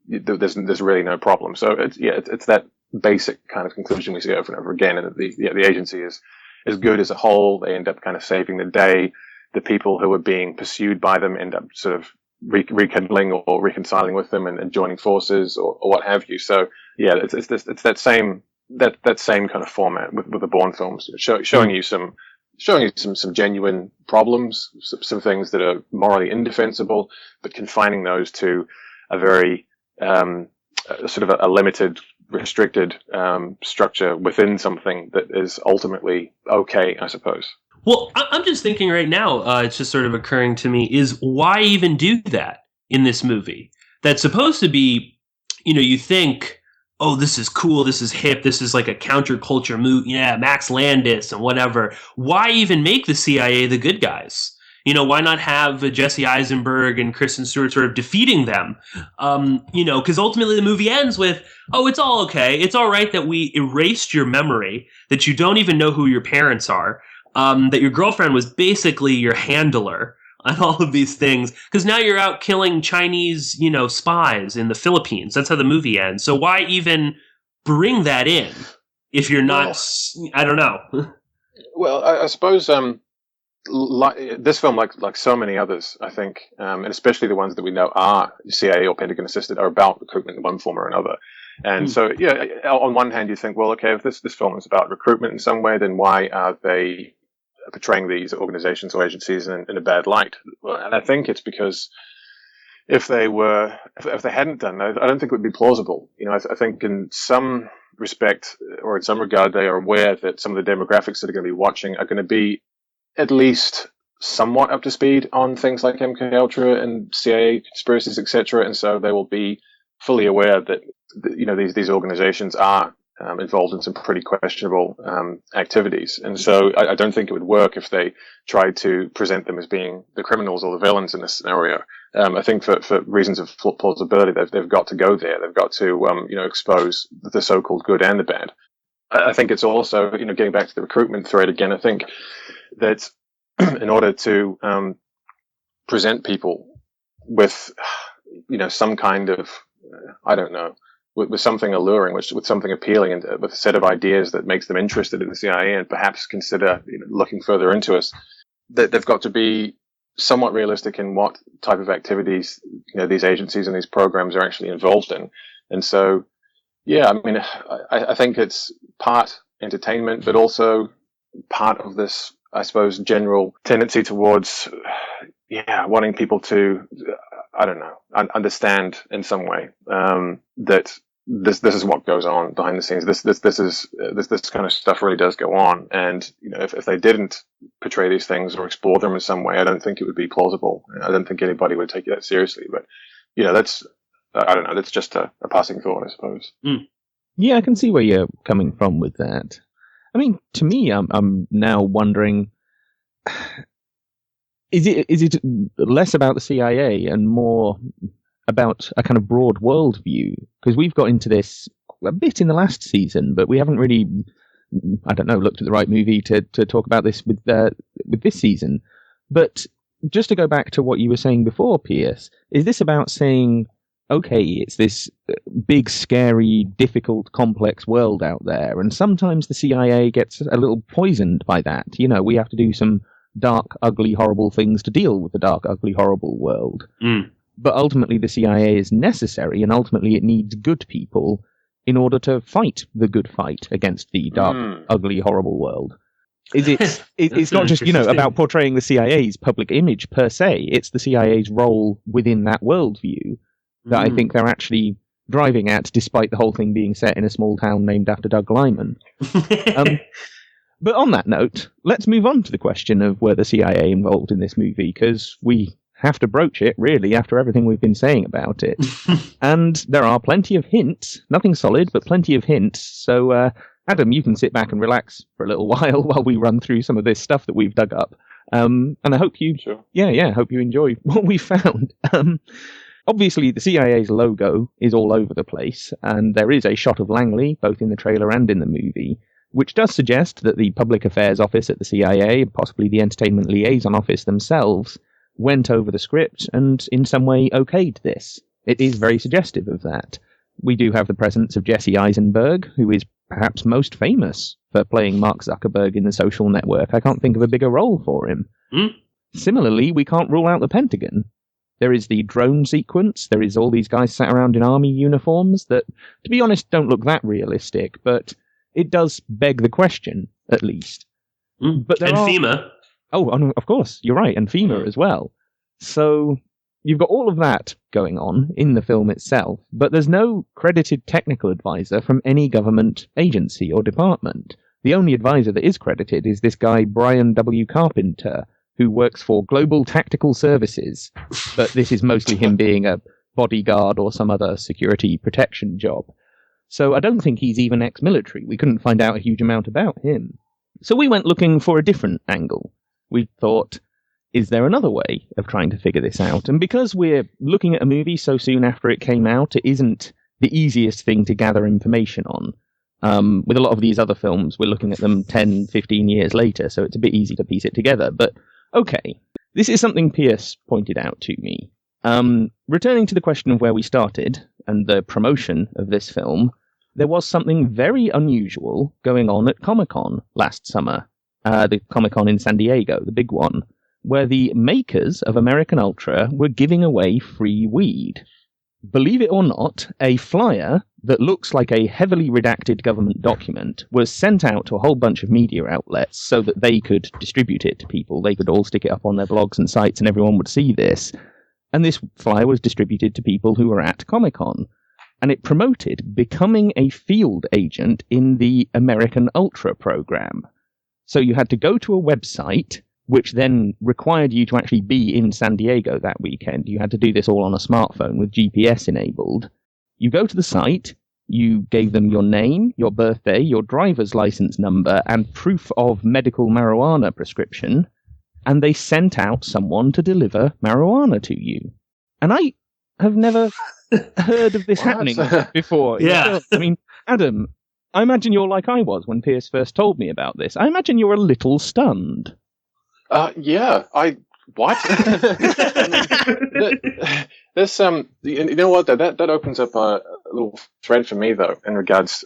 there's really no problem. So it's that basic kind of conclusion we see over and over again, and the agency is good as a whole. They end up kind of saving the day. The people who are being pursued by them end up sort of rekindling or reconciling with them and joining forces or what have you. So yeah, it's that same kind of format with the Bourne films, showing you some genuine problems, some things that are morally indefensible, but confining those to a very sort of a limited, restricted structure within something that is ultimately okay, I suppose. Well, I'm just thinking right now, it's just sort of occurring to me, is why even do that in this movie? That's supposed to be, you think, oh, this is cool, this is hip, this is like a counterculture movie, yeah, Max Landis and whatever. Why even make the CIA the good guys? Why not have Jesse Eisenberg and Kristen Stewart sort of defeating them? Because ultimately the movie ends with, oh, it's all okay. It's all right that we erased your memory, that you don't even know who your parents are, that your girlfriend was basically your handler on all of these things, because now you're out killing Chinese, spies in the Philippines. That's how the movie ends. So why even bring that in if you're not, I don't know. Well, I suppose this film, like so many others, I think, and especially the ones that we know are CIA or Pentagon assisted, are about recruitment in one form or another. And so, yeah, on one hand, you think, well, okay, if this film is about recruitment in some way, then why are they portraying these organizations or agencies in a bad light? Well, and I think it's because if they hadn't done that, I don't think it would be plausible. I think in some respect or in some regard, they are aware that some of the demographics that are going to be watching are going to be at least somewhat up to speed on things like MKULTRA and CIA conspiracies, etc. And so they will be fully aware that these organizations are involved in some pretty questionable activities. And so I don't think it would work if they tried to present them as being the criminals or the villains in this scenario. I think for reasons of plausibility, they've got to go there. They've got to expose the so-called good and the bad. I think it's also, getting back to the recruitment thread again, I think that in order to present people with, some kind of, I don't know, with something alluring, with something appealing, and with a set of ideas that makes them interested in the CIA and perhaps consider looking further into us, that they've got to be somewhat realistic in what type of activities these agencies and these programs are actually involved in. And so, yeah, I think it's part entertainment, but also part of this, I suppose, general tendency towards, wanting people to, I don't know, understand in some way that this is what goes on behind the scenes. This kind of stuff really does go on. And, if they didn't portray these things or explore them in some way, I don't think it would be plausible. I don't think anybody would take it that seriously. But, that's, I don't know, that's just a passing thought, I suppose. Mm. Yeah, I can see where you're coming from with that. I mean, to me, I'm now wondering, is it less about the CIA and more about a kind of broad worldview? Because we've got into this a bit in the last season, but we haven't really, I don't know, looked at the right movie to talk about this with this season. But just to go back to what you were saying before, Pierce, is this about saying, okay, it's this big, scary, difficult, complex world out there, and sometimes the CIA gets a little poisoned by that. We have to do some dark, ugly, horrible things to deal with the dark, ugly, horrible world. Mm. But ultimately the CIA is necessary, and ultimately it needs good people in order to fight the good fight against the dark, ugly, horrible world. It's not just, about portraying the CIA's public image per se. It's the CIA's role within that worldview that I think they're actually driving at, despite the whole thing being set in a small town named after Doug Lyman. But on that note, let's move on to the question of were the CIA involved in this movie, because we have to broach it, really, after everything we've been saying about it. And there are plenty of hints, nothing solid, but plenty of hints. So, Adam, you can sit back and relax for a little while we run through some of this stuff that we've dug up. And I hope you, hope you enjoy what we found. Obviously, the CIA's logo is all over the place, and there is a shot of Langley, both in the trailer and in the movie, which does suggest that the Public Affairs Office at the CIA, possibly the Entertainment Liaison Office themselves, went over the script and in some way okayed this. It is very suggestive of that. We do have the presence of Jesse Eisenberg, who is perhaps most famous for playing Mark Zuckerberg in The Social Network. I can't think of a bigger role for him. Similarly, we can't rule out the Pentagon. There is the drone sequence. There is all these guys sat around in army uniforms that, to be honest, don't look that realistic, but it does beg the question, at least. But and FEMA. Oh, of course, you're right, and FEMA as well. So you've got all of that going on in the film itself, but there's no credited technical advisor from any government agency or department. The only advisor that is credited is this guy, Brian W. Carpenter, who works for Global Tactical Services, but this is mostly him being a bodyguard or some other security protection job. So I don't think he's even ex-military. We couldn't find out a huge amount about him. So we went looking for a different angle. We thought, is there another way of trying to figure this out? And because we're looking at a movie so soon after it came out, it isn't the easiest thing to gather information on. With a lot of these other films, we're looking at them 10, 15 years later, so it's a bit easy to piece it together. But, okay, this is something Pierce pointed out to me. Returning to the question of where we started, and the promotion of this film, there was something very unusual going on at Comic-Con last summer. The Comic-Con in San Diego, the big one, where the makers of MKULTRA were giving away free weed. Believe it or not, a flyer that looks like a heavily redacted government document was sent out to a whole bunch of media outlets so that they could distribute it to people. They could all stick it up on their blogs and sites and everyone would see this. And this flyer was distributed to people who were at Comic-Con. And it promoted becoming a field agent in the MKULTRA program. So you had to go to a website, which then required you to actually be in San Diego that weekend. You had to do this all on a smartphone with GPS enabled. You go to the site, you gave them your name, your birthday, your driver's license number, and proof of medical marijuana prescription, and they sent out someone to deliver marijuana to you. And I have never heard of this happening before. Yeah. I mean, Adam, I imagine you're like I was when Pierce first told me about this. I imagine you're a little stunned. What? There's you know what, that opens up a little thread for me, though, in regards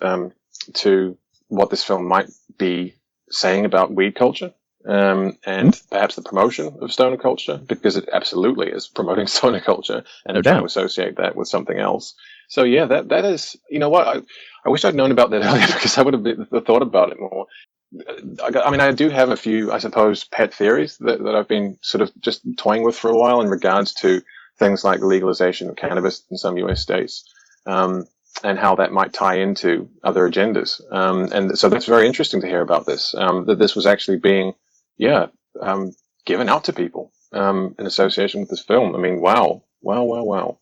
to what this film might be saying about weed culture, and perhaps the promotion of stoner culture, because it absolutely is promoting stoner culture, and trying to associate that with something else. So yeah, that is, you know what, I wish I'd known about that earlier, because I would have thought about it more. I mean, I do have a few, I suppose, pet theories that I've been sort of just toying with for a while in regards to things like legalization of cannabis in some U.S. states. and how that might tie into other agendas. And so that's very interesting to hear about this, that this was actually being, given out to people in association with this film. I mean, wow. Well,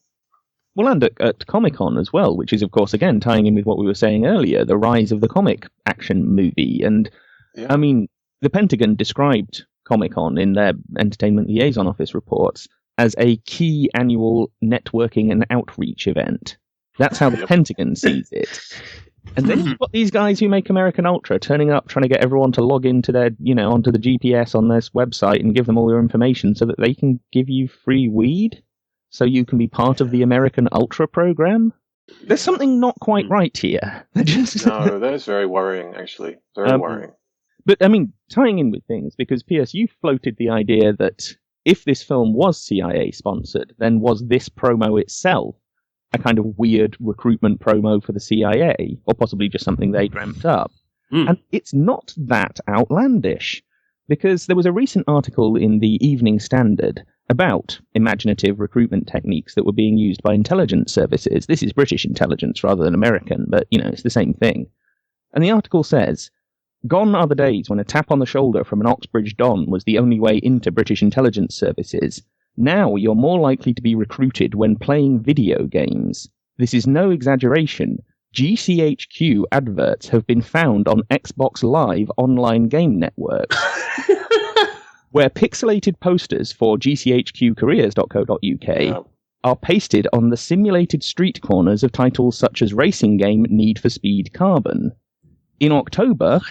and at Comic-Con as well, which is, of course, again, tying in with what we were saying earlier, the rise of the comic action movie. And, I mean, the Pentagon described Comic-Con in their Entertainment Liaison Office reports as a key annual networking and outreach event. That's how the Pentagon sees it. And then you've got these guys who make American Ultra turning up, trying to get everyone to log into their, onto the GPS on this website and give them all their information so that they can give you free weed? So you can be part of the American Ultra program? There's something not quite right here. No, that is very worrying, actually. Very worrying. But, I mean, tying in with things, because, P.S., you floated the idea that if this film was CIA-sponsored, then was this promo itself a kind of weird recruitment promo for the CIA, or possibly just something they dreamt up? And it's not that outlandish, because there was a recent article in the Evening Standard about imaginative recruitment techniques that were being used by intelligence services. This is British intelligence rather than American, but, it's the same thing. And the article says, "Gone are the days when a tap on the shoulder from an Oxbridge Don was the only way into British intelligence services. Now you're more likely to be recruited when playing video games. This is no exaggeration. GCHQ adverts have been found on Xbox Live online game networks." Where pixelated posters for gchqcareers.co.uk are pasted on the simulated street corners of titles such as racing game Need for Speed Carbon. In October,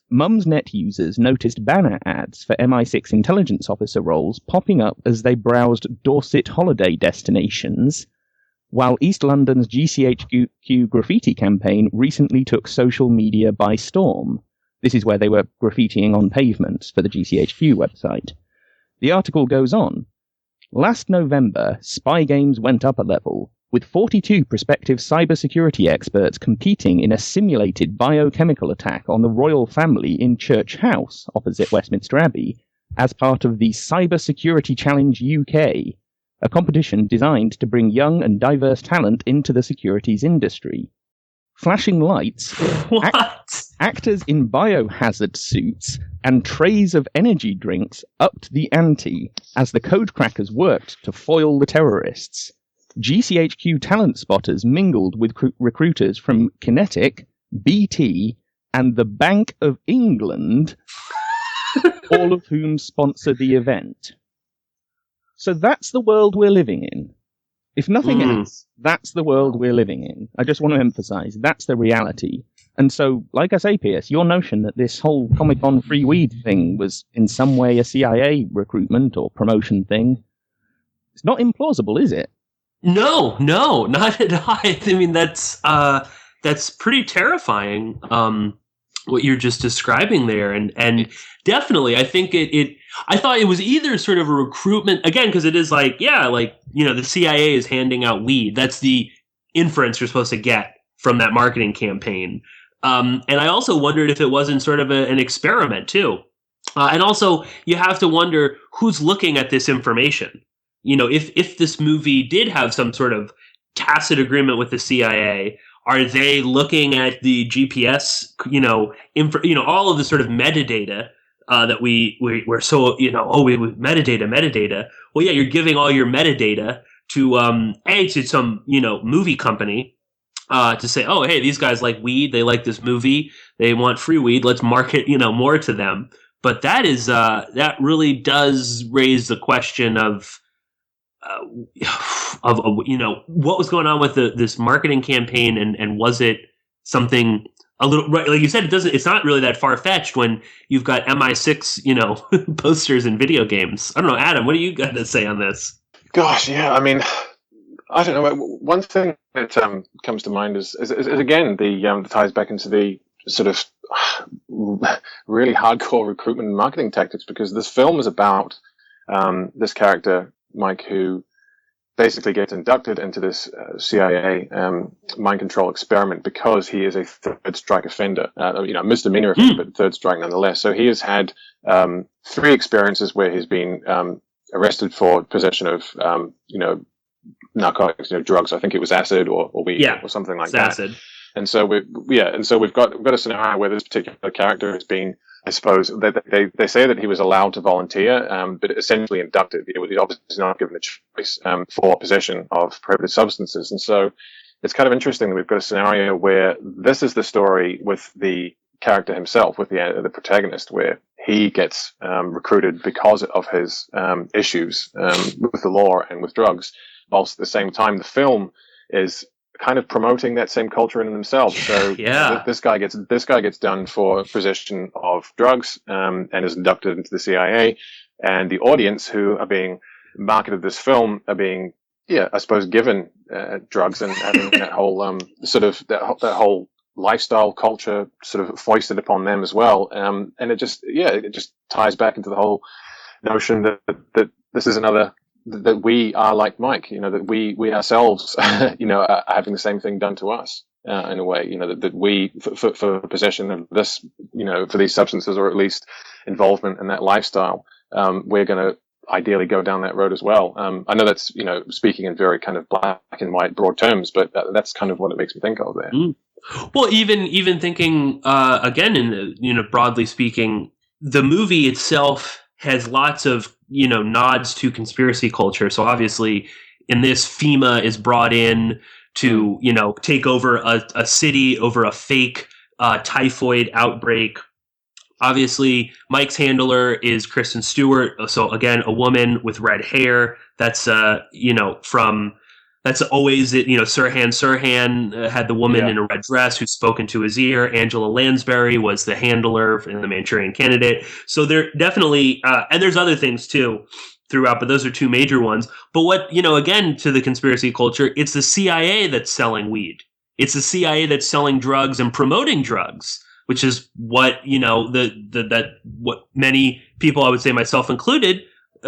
Mumsnet users noticed banner ads for MI6 intelligence officer roles popping up as they browsed Dorset holiday destinations, while East London's GCHQ graffiti campaign recently took social media by storm. This is where they were graffitiing on pavements for the GCHQ website. The article goes on. Last November, spy games went up a level, with 42 prospective cybersecurity experts competing in a simulated biochemical attack on the royal family in Church House, opposite Westminster Abbey, as part of the Cybersecurity Challenge UK, a competition designed to bring young and diverse talent into the securities industry. Flashing lights, actors in biohazard suits, and trays of energy drinks upped the ante as the codecrackers worked to foil the terrorists. GCHQ talent spotters mingled with recruiters from Kinetic, BT, and the Bank of England, all of whom sponsor the event. So that's the world we're living in. If nothing else, that's the world we're living in. I just want to emphasize, that's the reality. And so, like I say, Pierce, your notion that this whole Comic-Con free weed thing was in some way a CIA recruitment or promotion thing, it's not implausible, is it? No, not at all. I mean, that's pretty terrifying, what you're just describing there. And definitely, I think I thought it was either sort of a recruitment, again, because it is the CIA is handing out weed. That's the inference you're supposed to get from that marketing campaign. And I also wondered if it wasn't sort of an experiment, too. And also, you have to wonder who's looking at this information. If this movie did have some sort of tacit agreement with the CIA, are they looking at the GPS, all of the sort of metadata that we're so, we metadata. Well, yeah, you're giving all your metadata to some, movie company to say, oh, hey, these guys like weed. They like this movie. They want free weed. Let's market, more to them. But that is, that really does raise the question of what was going on with this marketing campaign, and was it something a little, right, like you said, it's not really that far-fetched when you've got MI6 posters in video games. I don't know, Adam, what do you got to say on this? Gosh, yeah, I mean, I don't know. One thing that comes to mind is again the ties back into the sort of really hardcore recruitment and marketing tactics, because this film is about this character Mike, who basically gets inducted into this CIA mind control experiment because he is a third strike offender, misdemeanor offender, but third strike nonetheless. So he has had 3 experiences where he's been arrested for possession of, narcotics, drugs. I think it was acid or weed or something like that. Acid. And so we've got a scenario where this particular character has been, I suppose, they say that he was allowed to volunteer, but essentially inducted. He was obviously not given a choice for possession of prohibited substances. And so it's kind of interesting that we've got a scenario where this is the story with the character himself, with the protagonist, where he gets recruited because of his issues with the law and with drugs. Whilst at the same time, the film is kind of promoting that same culture in themselves. So this guy gets done for possession of drugs and is inducted into the CIA, and the audience who are being marketed this film are being, I suppose, given drugs and having that whole sort of that whole lifestyle culture sort of foisted upon them as well. And it just ties back into the whole notion that this is another, that we are like Mike, that we ourselves, are having the same thing done to us, in a way, that we, for possession of this, for these substances, or at least involvement in that lifestyle, we're going to ideally go down that road as well. I know that's, speaking in very kind of black and white broad terms, but that's kind of what it makes me think of there. Mm. Well, even thinking, again, in broadly speaking, the movie itself has lots of, nods to conspiracy culture. So obviously in this, FEMA is brought in to, take over a city over a fake typhoid outbreak. Obviously, Mike's handler is Kristen Stewart. So again, a woman with red hair. That's, that's always it. Sirhan had the woman in a red dress who's spoken to his ear. Angela Lansbury was the handler in the Manchurian Candidate. So they're definitely, and there's other things too throughout, but those are two major ones. But what, again, to the conspiracy culture, it's the CIA that's selling weed. It's the CIA that's selling drugs and promoting drugs, which is what, what many people, I would say myself included,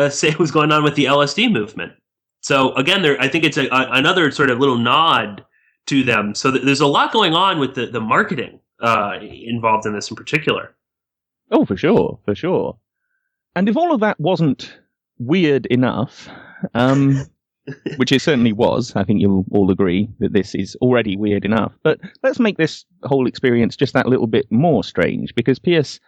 say was going on with the LSD movement. So again, I think it's another sort of little nod to them. So there's a lot going on with the marketing involved in this in particular. Oh, for sure. And if all of that wasn't weird enough, which it certainly was, I think you'll all agree that this is already weird enough. But let's make this whole experience just that little bit more strange, because Pierce,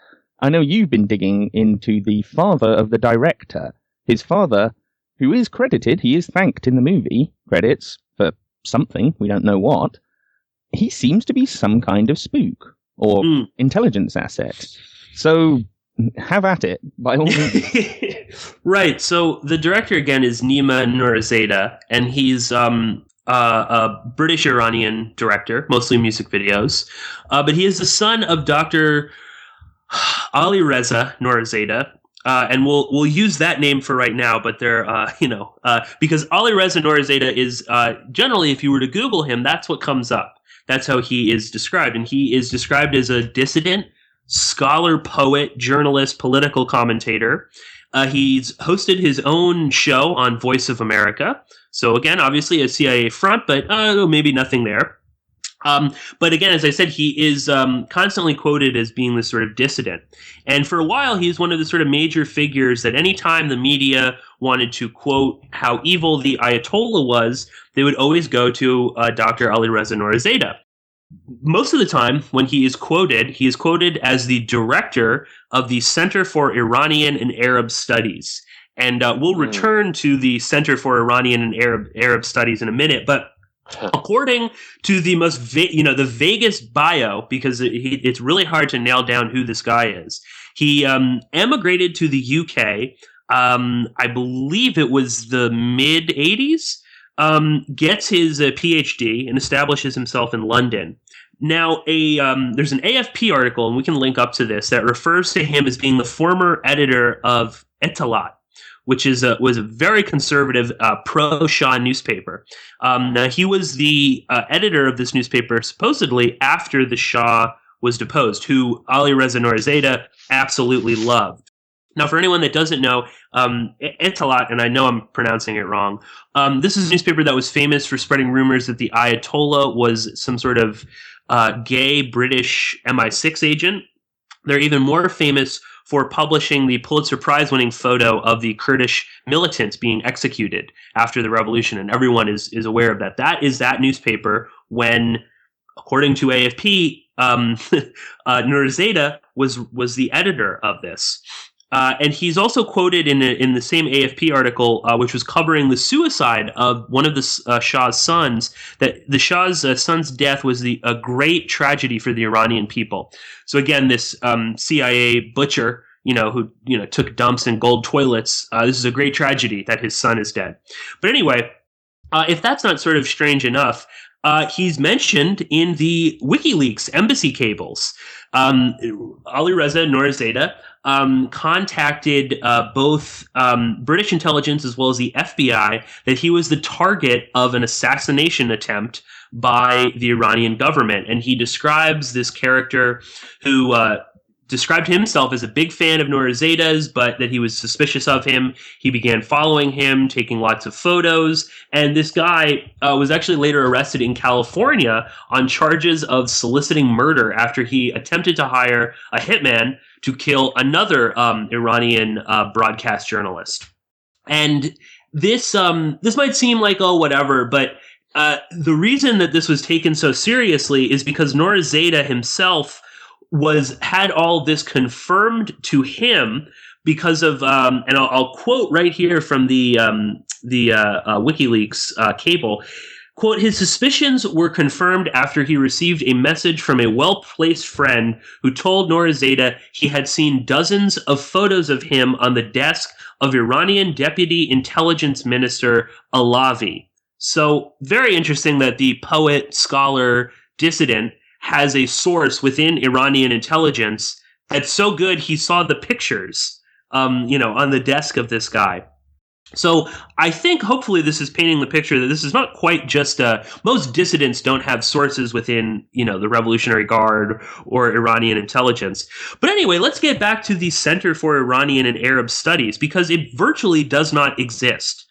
I know you've been digging into the father of the director. His father, who is credited, he is thanked in the movie credits for something, we don't know what. He seems to be some kind of spook or intelligence asset. So have at it, by all means. Right, so the director again is Nima Nourizadeh, and he's a British-Iranian director, mostly music videos. But he is the son of Dr. Ali Reza Nourizadeh. And we'll use that name for right now, but they're, because Ali Reza Nourizadeh is, generally, if you were to Google him, that's what comes up. That's how he is described. And he is described as a dissident, scholar, poet, journalist, political commentator. He's hosted his own show on Voice of America. So again, obviously a CIA front, but maybe nothing there. But again, as I said, he is constantly quoted as being this sort of dissident. And for a while, he's one of the sort of major figures that any time the media wanted to quote how evil the Ayatollah was, they would always go to Dr. Ali Reza Nourizadeh. Most of the time, when he is quoted as the director of the Center for Iranian and Arab Studies. And we'll return to the Center for Iranian and Arab Studies in a minute, but according to the most, the vaguest bio, because it's really hard to nail down who this guy is. He emigrated to the UK. I believe it was the mid 80s. Gets his PhD and establishes himself in London. Now, there's an AFP article, and we can link up to this, that refers to him as being the former editor of Etalat, which was a very conservative pro-Shah newspaper. Now, he was the editor of this newspaper supposedly after the Shah was deposed, who Ali Reza Nourizadeh absolutely loved. Now, for anyone that doesn't know, Etalat, and I know I'm pronouncing it wrong, this is a newspaper that was famous for spreading rumors that the Ayatollah was some sort of gay British MI6 agent. They're even more famous for publishing the Pulitzer Prize-winning photo of the Kurdish militants being executed after the revolution, and everyone is aware of that. That is that newspaper when, according to AFP, Nourizadeh was the editor of this. And he's also quoted in the same AFP article, which was covering the suicide of one of the Shah's sons, that the Shah's son's death was a great tragedy for the Iranian people. So again, this CIA butcher, who took dumps in gold toilets, this is a great tragedy that his son is dead. But anyway, if that's not sort of strange enough, he's mentioned in the WikiLeaks embassy cables. Ali Reza Nourizadeh contacted both British intelligence as well as the FBI that he was the target of an assassination attempt by the Iranian government. And he describes this character who described himself as a big fan of Nourizadeh's, but that he was suspicious of him. He began following him, taking lots of photos, and this guy was actually later arrested in California on charges of soliciting murder after he attempted to hire a hitman to kill another Iranian broadcast journalist. And this might seem like, oh, whatever, but the reason that this was taken so seriously is because Nourizadeh himself had all this confirmed to him because of, and I'll quote right here from the WikiLeaks cable. Quote, his suspicions were confirmed after he received a message from a well-placed friend who told Nourizadeh he had seen dozens of photos of him on the desk of Iranian Deputy Intelligence Minister Alavi. So very interesting that the poet, scholar, dissident has a source within Iranian intelligence that's so good he saw the pictures, on the desk of this guy. So I think hopefully this is painting the picture that this is not quite just most dissidents don't have sources within, the Revolutionary Guard or Iranian intelligence. But anyway, let's get back to the Center for Iranian and Arab Studies, because it virtually does not exist.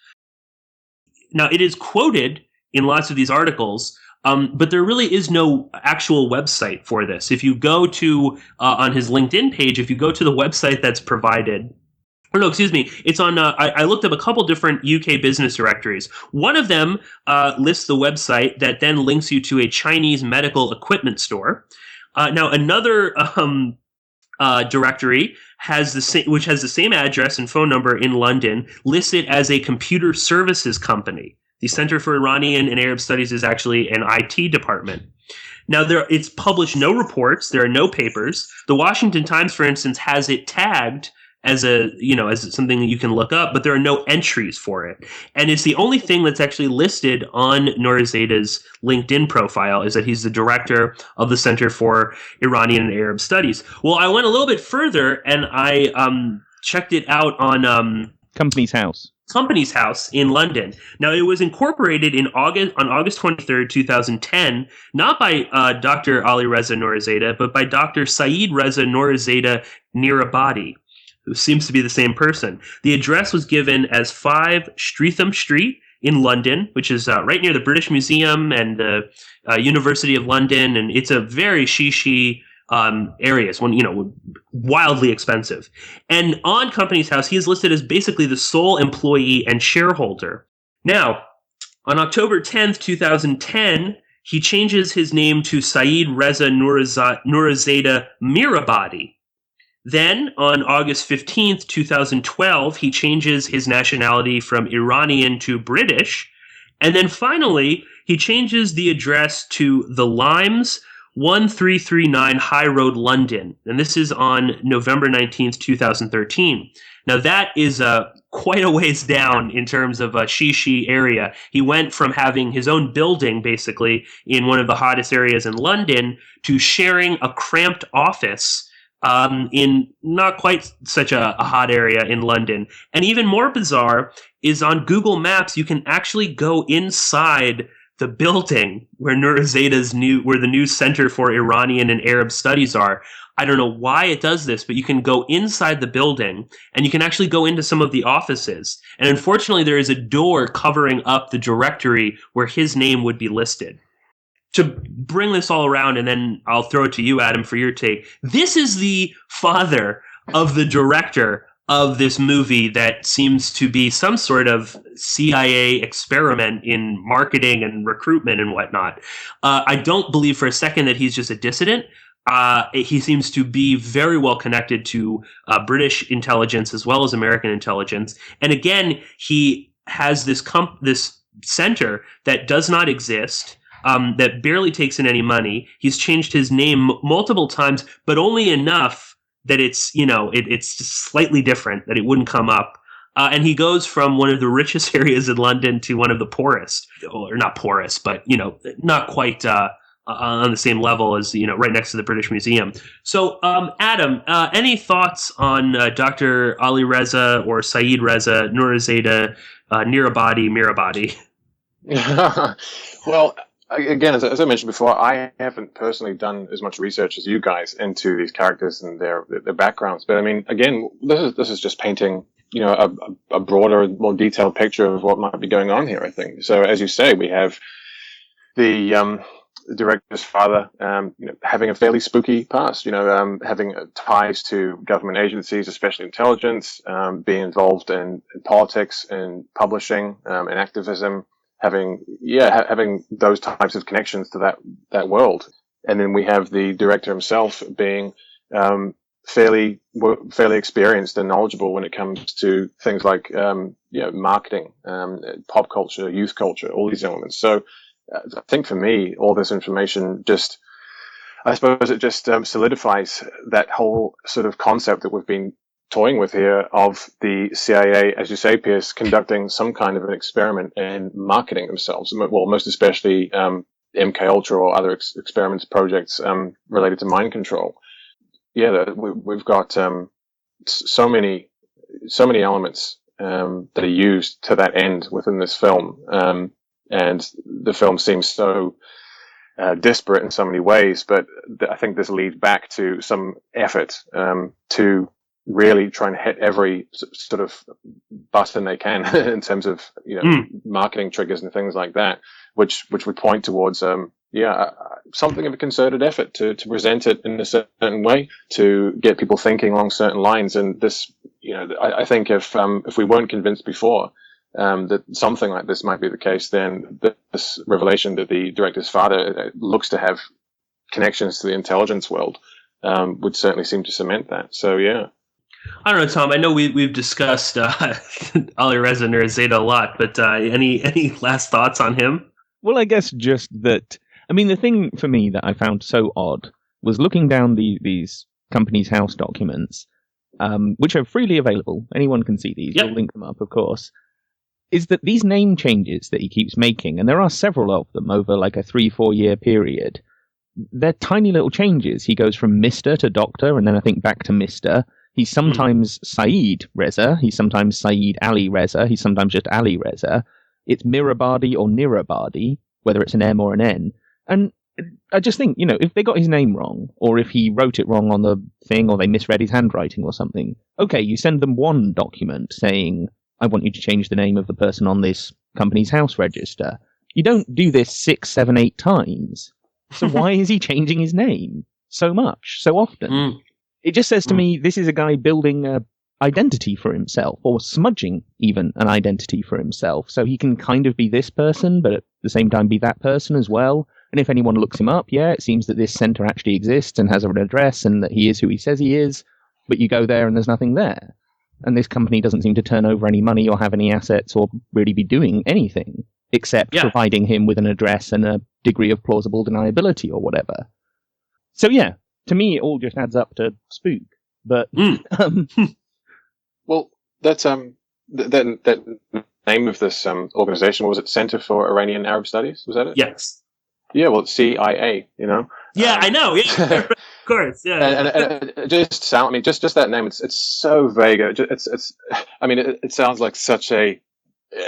Now, it is quoted in lots of these articles, but there really is no actual website for this. If you go to, on his LinkedIn page, if you go to the website that's provided, it's on, I looked up a couple different UK business directories. One of them lists the website that then links you to a Chinese medical equipment store. Now, another directory which has the same address and phone number in London, lists it as a computer services company. The Center for Iranian and Arab Studies is actually an IT department. Now, it's published no reports. There are no papers. The Washington Times, for instance, has it tagged as as something that you can look up, but there are no entries for it. And it's the only thing that's actually listed on Nourizadeh's LinkedIn profile is that he's the director of the Center for Iranian and Arab Studies. Well, I went a little bit further and I checked it out on Company's House. Company's House in London. Now, it was incorporated on August 23rd, 2010, not by Dr. Ali Reza Nourizadeh, but by Dr. Saeed Reza Nourizadeh Nirabadi, who seems to be the same person. The address was given as 5 Streatham Street in London, which is right near the British Museum and the University of London, and it's a very shishi area. It's one, wildly expensive. And on Company's House, he is listed as basically the sole employee and shareholder. Now, on October 10th, 2010, he changes his name to Saeed Reza Nourizadeh Mirabadi. Then, on August 15th, 2012, he changes his nationality from Iranian to British. And then finally, he changes the address to The Limes, 1339 High Road, London. And this is on November 19th, 2013. Now, that is quite a ways down in terms of a shishi area. He went from having his own building, basically, in one of the hottest areas in London, to sharing a cramped office in not quite such a hot area in London. And even more bizarre is on Google Maps, you can actually go inside the building where where the new Center for Iranian and Arab Studies are. I don't know why it does this, but you can go inside the building and you can actually go into some of the offices. And unfortunately, there is a door covering up the directory where his name would be listed. To bring this all around, and then I'll throw it to you, Adam, for your take. This is the father of the director of this movie that seems to be some sort of CIA experiment in marketing and recruitment and whatnot. I don't believe for a second that he's just a dissident. He seems to be very well connected to British intelligence as well as American intelligence. And again, he has this center that does not exist, that barely takes in any money. He's changed his name multiple times, but only enough that it's, it's just slightly different, that it wouldn't come up. And he goes from one of the richest areas in London to one of the poorest, or not poorest, but, not quite on the same level as, right next to the British Museum. So, Adam, any thoughts on Dr. Ali Reza or Saeed Reza, Nourizadeh, Mirabadi? Well, again, as I mentioned before, I haven't personally done as much research as you guys into these characters and their backgrounds. But I mean, again, this is just painting, a broader, more detailed picture of what might be going on here, I think. So as you say, we have the director's father, having a fairly spooky past, having ties to government agencies, especially intelligence, being involved in politics and publishing, and activism, having those types of connections to that world. And then we have the director himself being fairly experienced and knowledgeable when it comes to things like marketing, pop culture, youth culture, all these elements. So I think for me, all this information I suppose it just solidifies that whole sort of concept that we've been toying with here of the CIA, as you say, Pierce, conducting some kind of an experiment in marketing themselves. Well, most especially MKULTRA or other experiments, projects related to mind control. Yeah, we've got so many elements that are used to that end within this film, and the film seems so disparate in so many ways. But I think this leads back to some effort to really trying to hit every sort of button they can in terms of marketing triggers and things like that, which would point towards something of a concerted effort to present it in a certain way, to get people thinking along certain lines. And this, I think if we weren't convinced before that something like this might be the case, then this revelation that the director's father looks to have connections to the intelligence world would certainly seem to cement that. So yeah. I don't know, Tom. I know we've discussed Ali Reza Nourizadeh a lot, but any last thoughts on him? Well, I guess just that. I mean, the thing for me that I found so odd was looking down these Companies House documents, which are freely available. Anyone can see these. We'll link them up, of course. Is that these name changes that he keeps making, and there are several of them over like a 3-4 year period. They're tiny little changes. He goes from Mr. to Doctor, and then I think back to Mr. He's sometimes Saeed Reza. He's sometimes Saeed Ali Reza. He's sometimes just Ali Reza. It's Mirabadi or Nirabadi, whether it's an M or an N. And I just think, if they got his name wrong, or if he wrote it wrong on the thing, or they misread his handwriting or something, okay, you send them one document saying, I want you to change the name of the person on this Companies House register. You don't do this 6, 7, 8 times. So why is he changing his name so much, so often? It just says to me, this is a guy building an identity for himself, or smudging even an identity for himself. So he can kind of be this person, but at the same time be that person as well. And if anyone looks him up, it seems that this center actually exists and has an address and that he is who he says he is. But you go there and there's nothing there. And this company doesn't seem to turn over any money or have any assets or really be doing anything except providing him with an address and a degree of plausible deniability or whatever. So to me, it all just adds up to spook. But well, that's that name of this organization, was it Center for Iranian Arab Studies? Was that it? Yes. Yeah, well, it's CIA. Yeah, I know. Yeah, of course. Yeah, and just that name. It's so vague. It sounds like such a.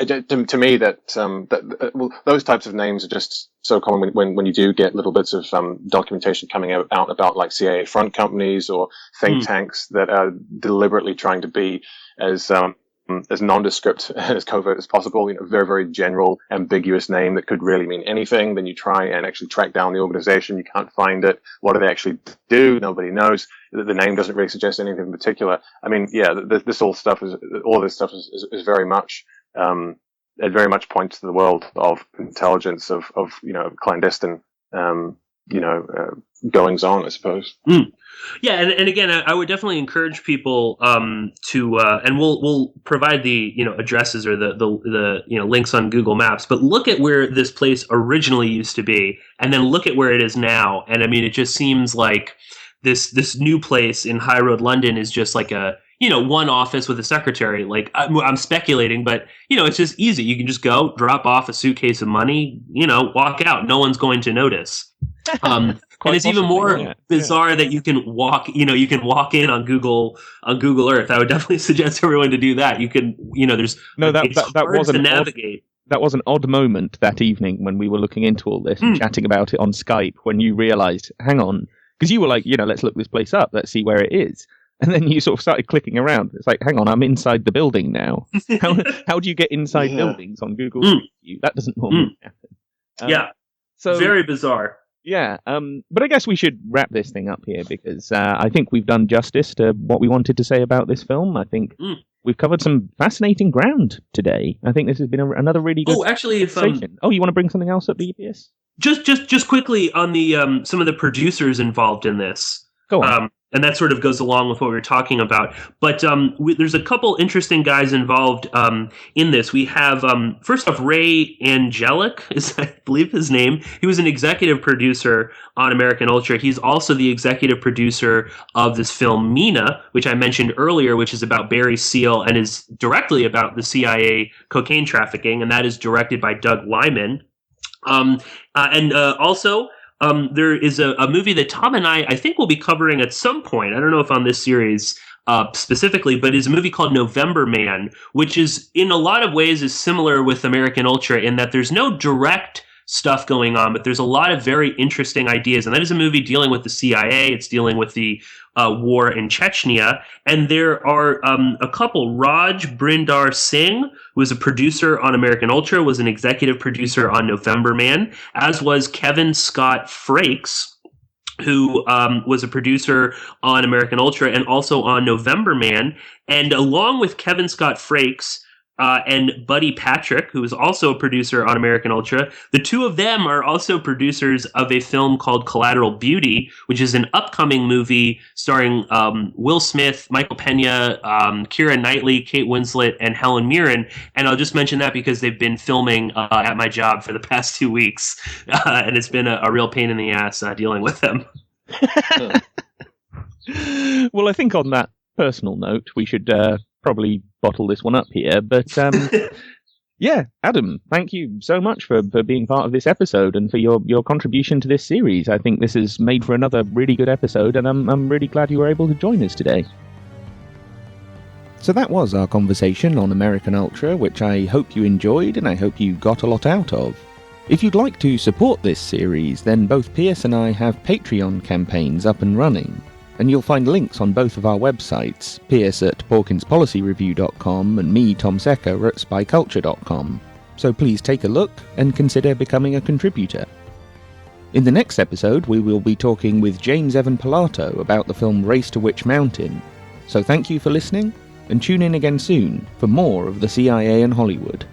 To me, those types of names are just so common when you do get little bits of documentation coming out about like CIA front companies or think tanks that are deliberately trying to be as nondescript and as covert as possible. Very, very general, ambiguous name that could really mean anything. Then you try and actually track down the organization. You can't find it. What do they actually do? Nobody knows. the name doesn't really suggest anything in particular. I mean, yeah, all this stuff is very much, it very much points to the world of intelligence, of clandestine, goings on, I suppose. Yeah, and again, I would definitely encourage people to, and we'll provide the addresses or the links on Google Maps, but look at where this place originally used to be, and then look at where it is now. And I mean, it just seems like this new place in High Road, London, is just like a one office with a secretary. Like I'm speculating, but it's just easy. You can just go drop off a suitcase of money, walk out. No one's going to notice. And it's even more bizarre that you can walk in on Google Earth. I would definitely suggest everyone to do that. You can, there's that wasn't to navigate. That was an odd moment that evening when we were looking into all this and chatting about it on Skype, when you realized, hang on, because you were like, let's look this place up, let's see where it is. And then you sort of started clicking around. It's like, hang on, I'm inside the building now. How do you get inside buildings on Google Street View? That doesn't normally happen. So very bizarre. Yeah, but I guess we should wrap this thing up here, because I think we've done justice to what we wanted to say about this film. I think we've covered some fascinating ground today. I think this has been another really good actually, conversation. You want to bring something else up, BPS? Just quickly on the some of the producers involved in this. Go on. And that sort of goes along with what we were talking about. But there's a couple interesting guys involved in this. We have, first off, Ray Angelic, is I believe his name. He was an executive producer on American Ultra. He's also the executive producer of this film, Mina, which I mentioned earlier, which is about Barry Seal and is directly about the CIA cocaine trafficking. And that is directed by Doug Liman. Also... there is a movie that Tom and I think we'll be covering at some point. I don't know if on this series specifically, but is a movie called November Man, which is in a lot of ways is similar with American Ultra in that there's no direct stuff going on, but there's a lot of very interesting ideas. And that is a movie dealing with the CIA. It's dealing with the war in Chechnya. And there are a couple. Raj Brindar Singh, who was a producer on American Ultra, was an executive producer on November Man, as was Kevin Scott Frakes, who was a producer on American Ultra and also on November Man. And along with Kevin Scott Frakes, and Buddy Patrick, who is also a producer on American Ultra. The two of them are also producers of a film called Collateral Beauty, which is an upcoming movie starring Will Smith, Michael Pena, Keira Knightley, Kate Winslet, and Helen Mirren. And I'll just mention that because they've been filming at my job for the past 2 weeks, and it's been a real pain in the ass dealing with them. Well, I think on that personal note, we should probably bottle this one up here, but yeah, Adam, thank you so much for being part of this episode and for your contribution to this series. I think this has made for another really good episode, and I'm really glad you were able to join us today. So that was our conversation on American Ultra, which I hope you enjoyed and I hope you got a lot out of. If you'd like to support this series, then both Pierce and I have Patreon campaigns up and running. And you'll find links on both of our websites, Pierce at PorkinsPolicyReview.com and me, Tom Secker, at SpyCulture.com. So please take a look and consider becoming a contributor. In the next episode, we will be talking with James Evan Pilato about the film Race to Witch Mountain. So thank you for listening, and tune in again soon for more of the CIA and Hollywood.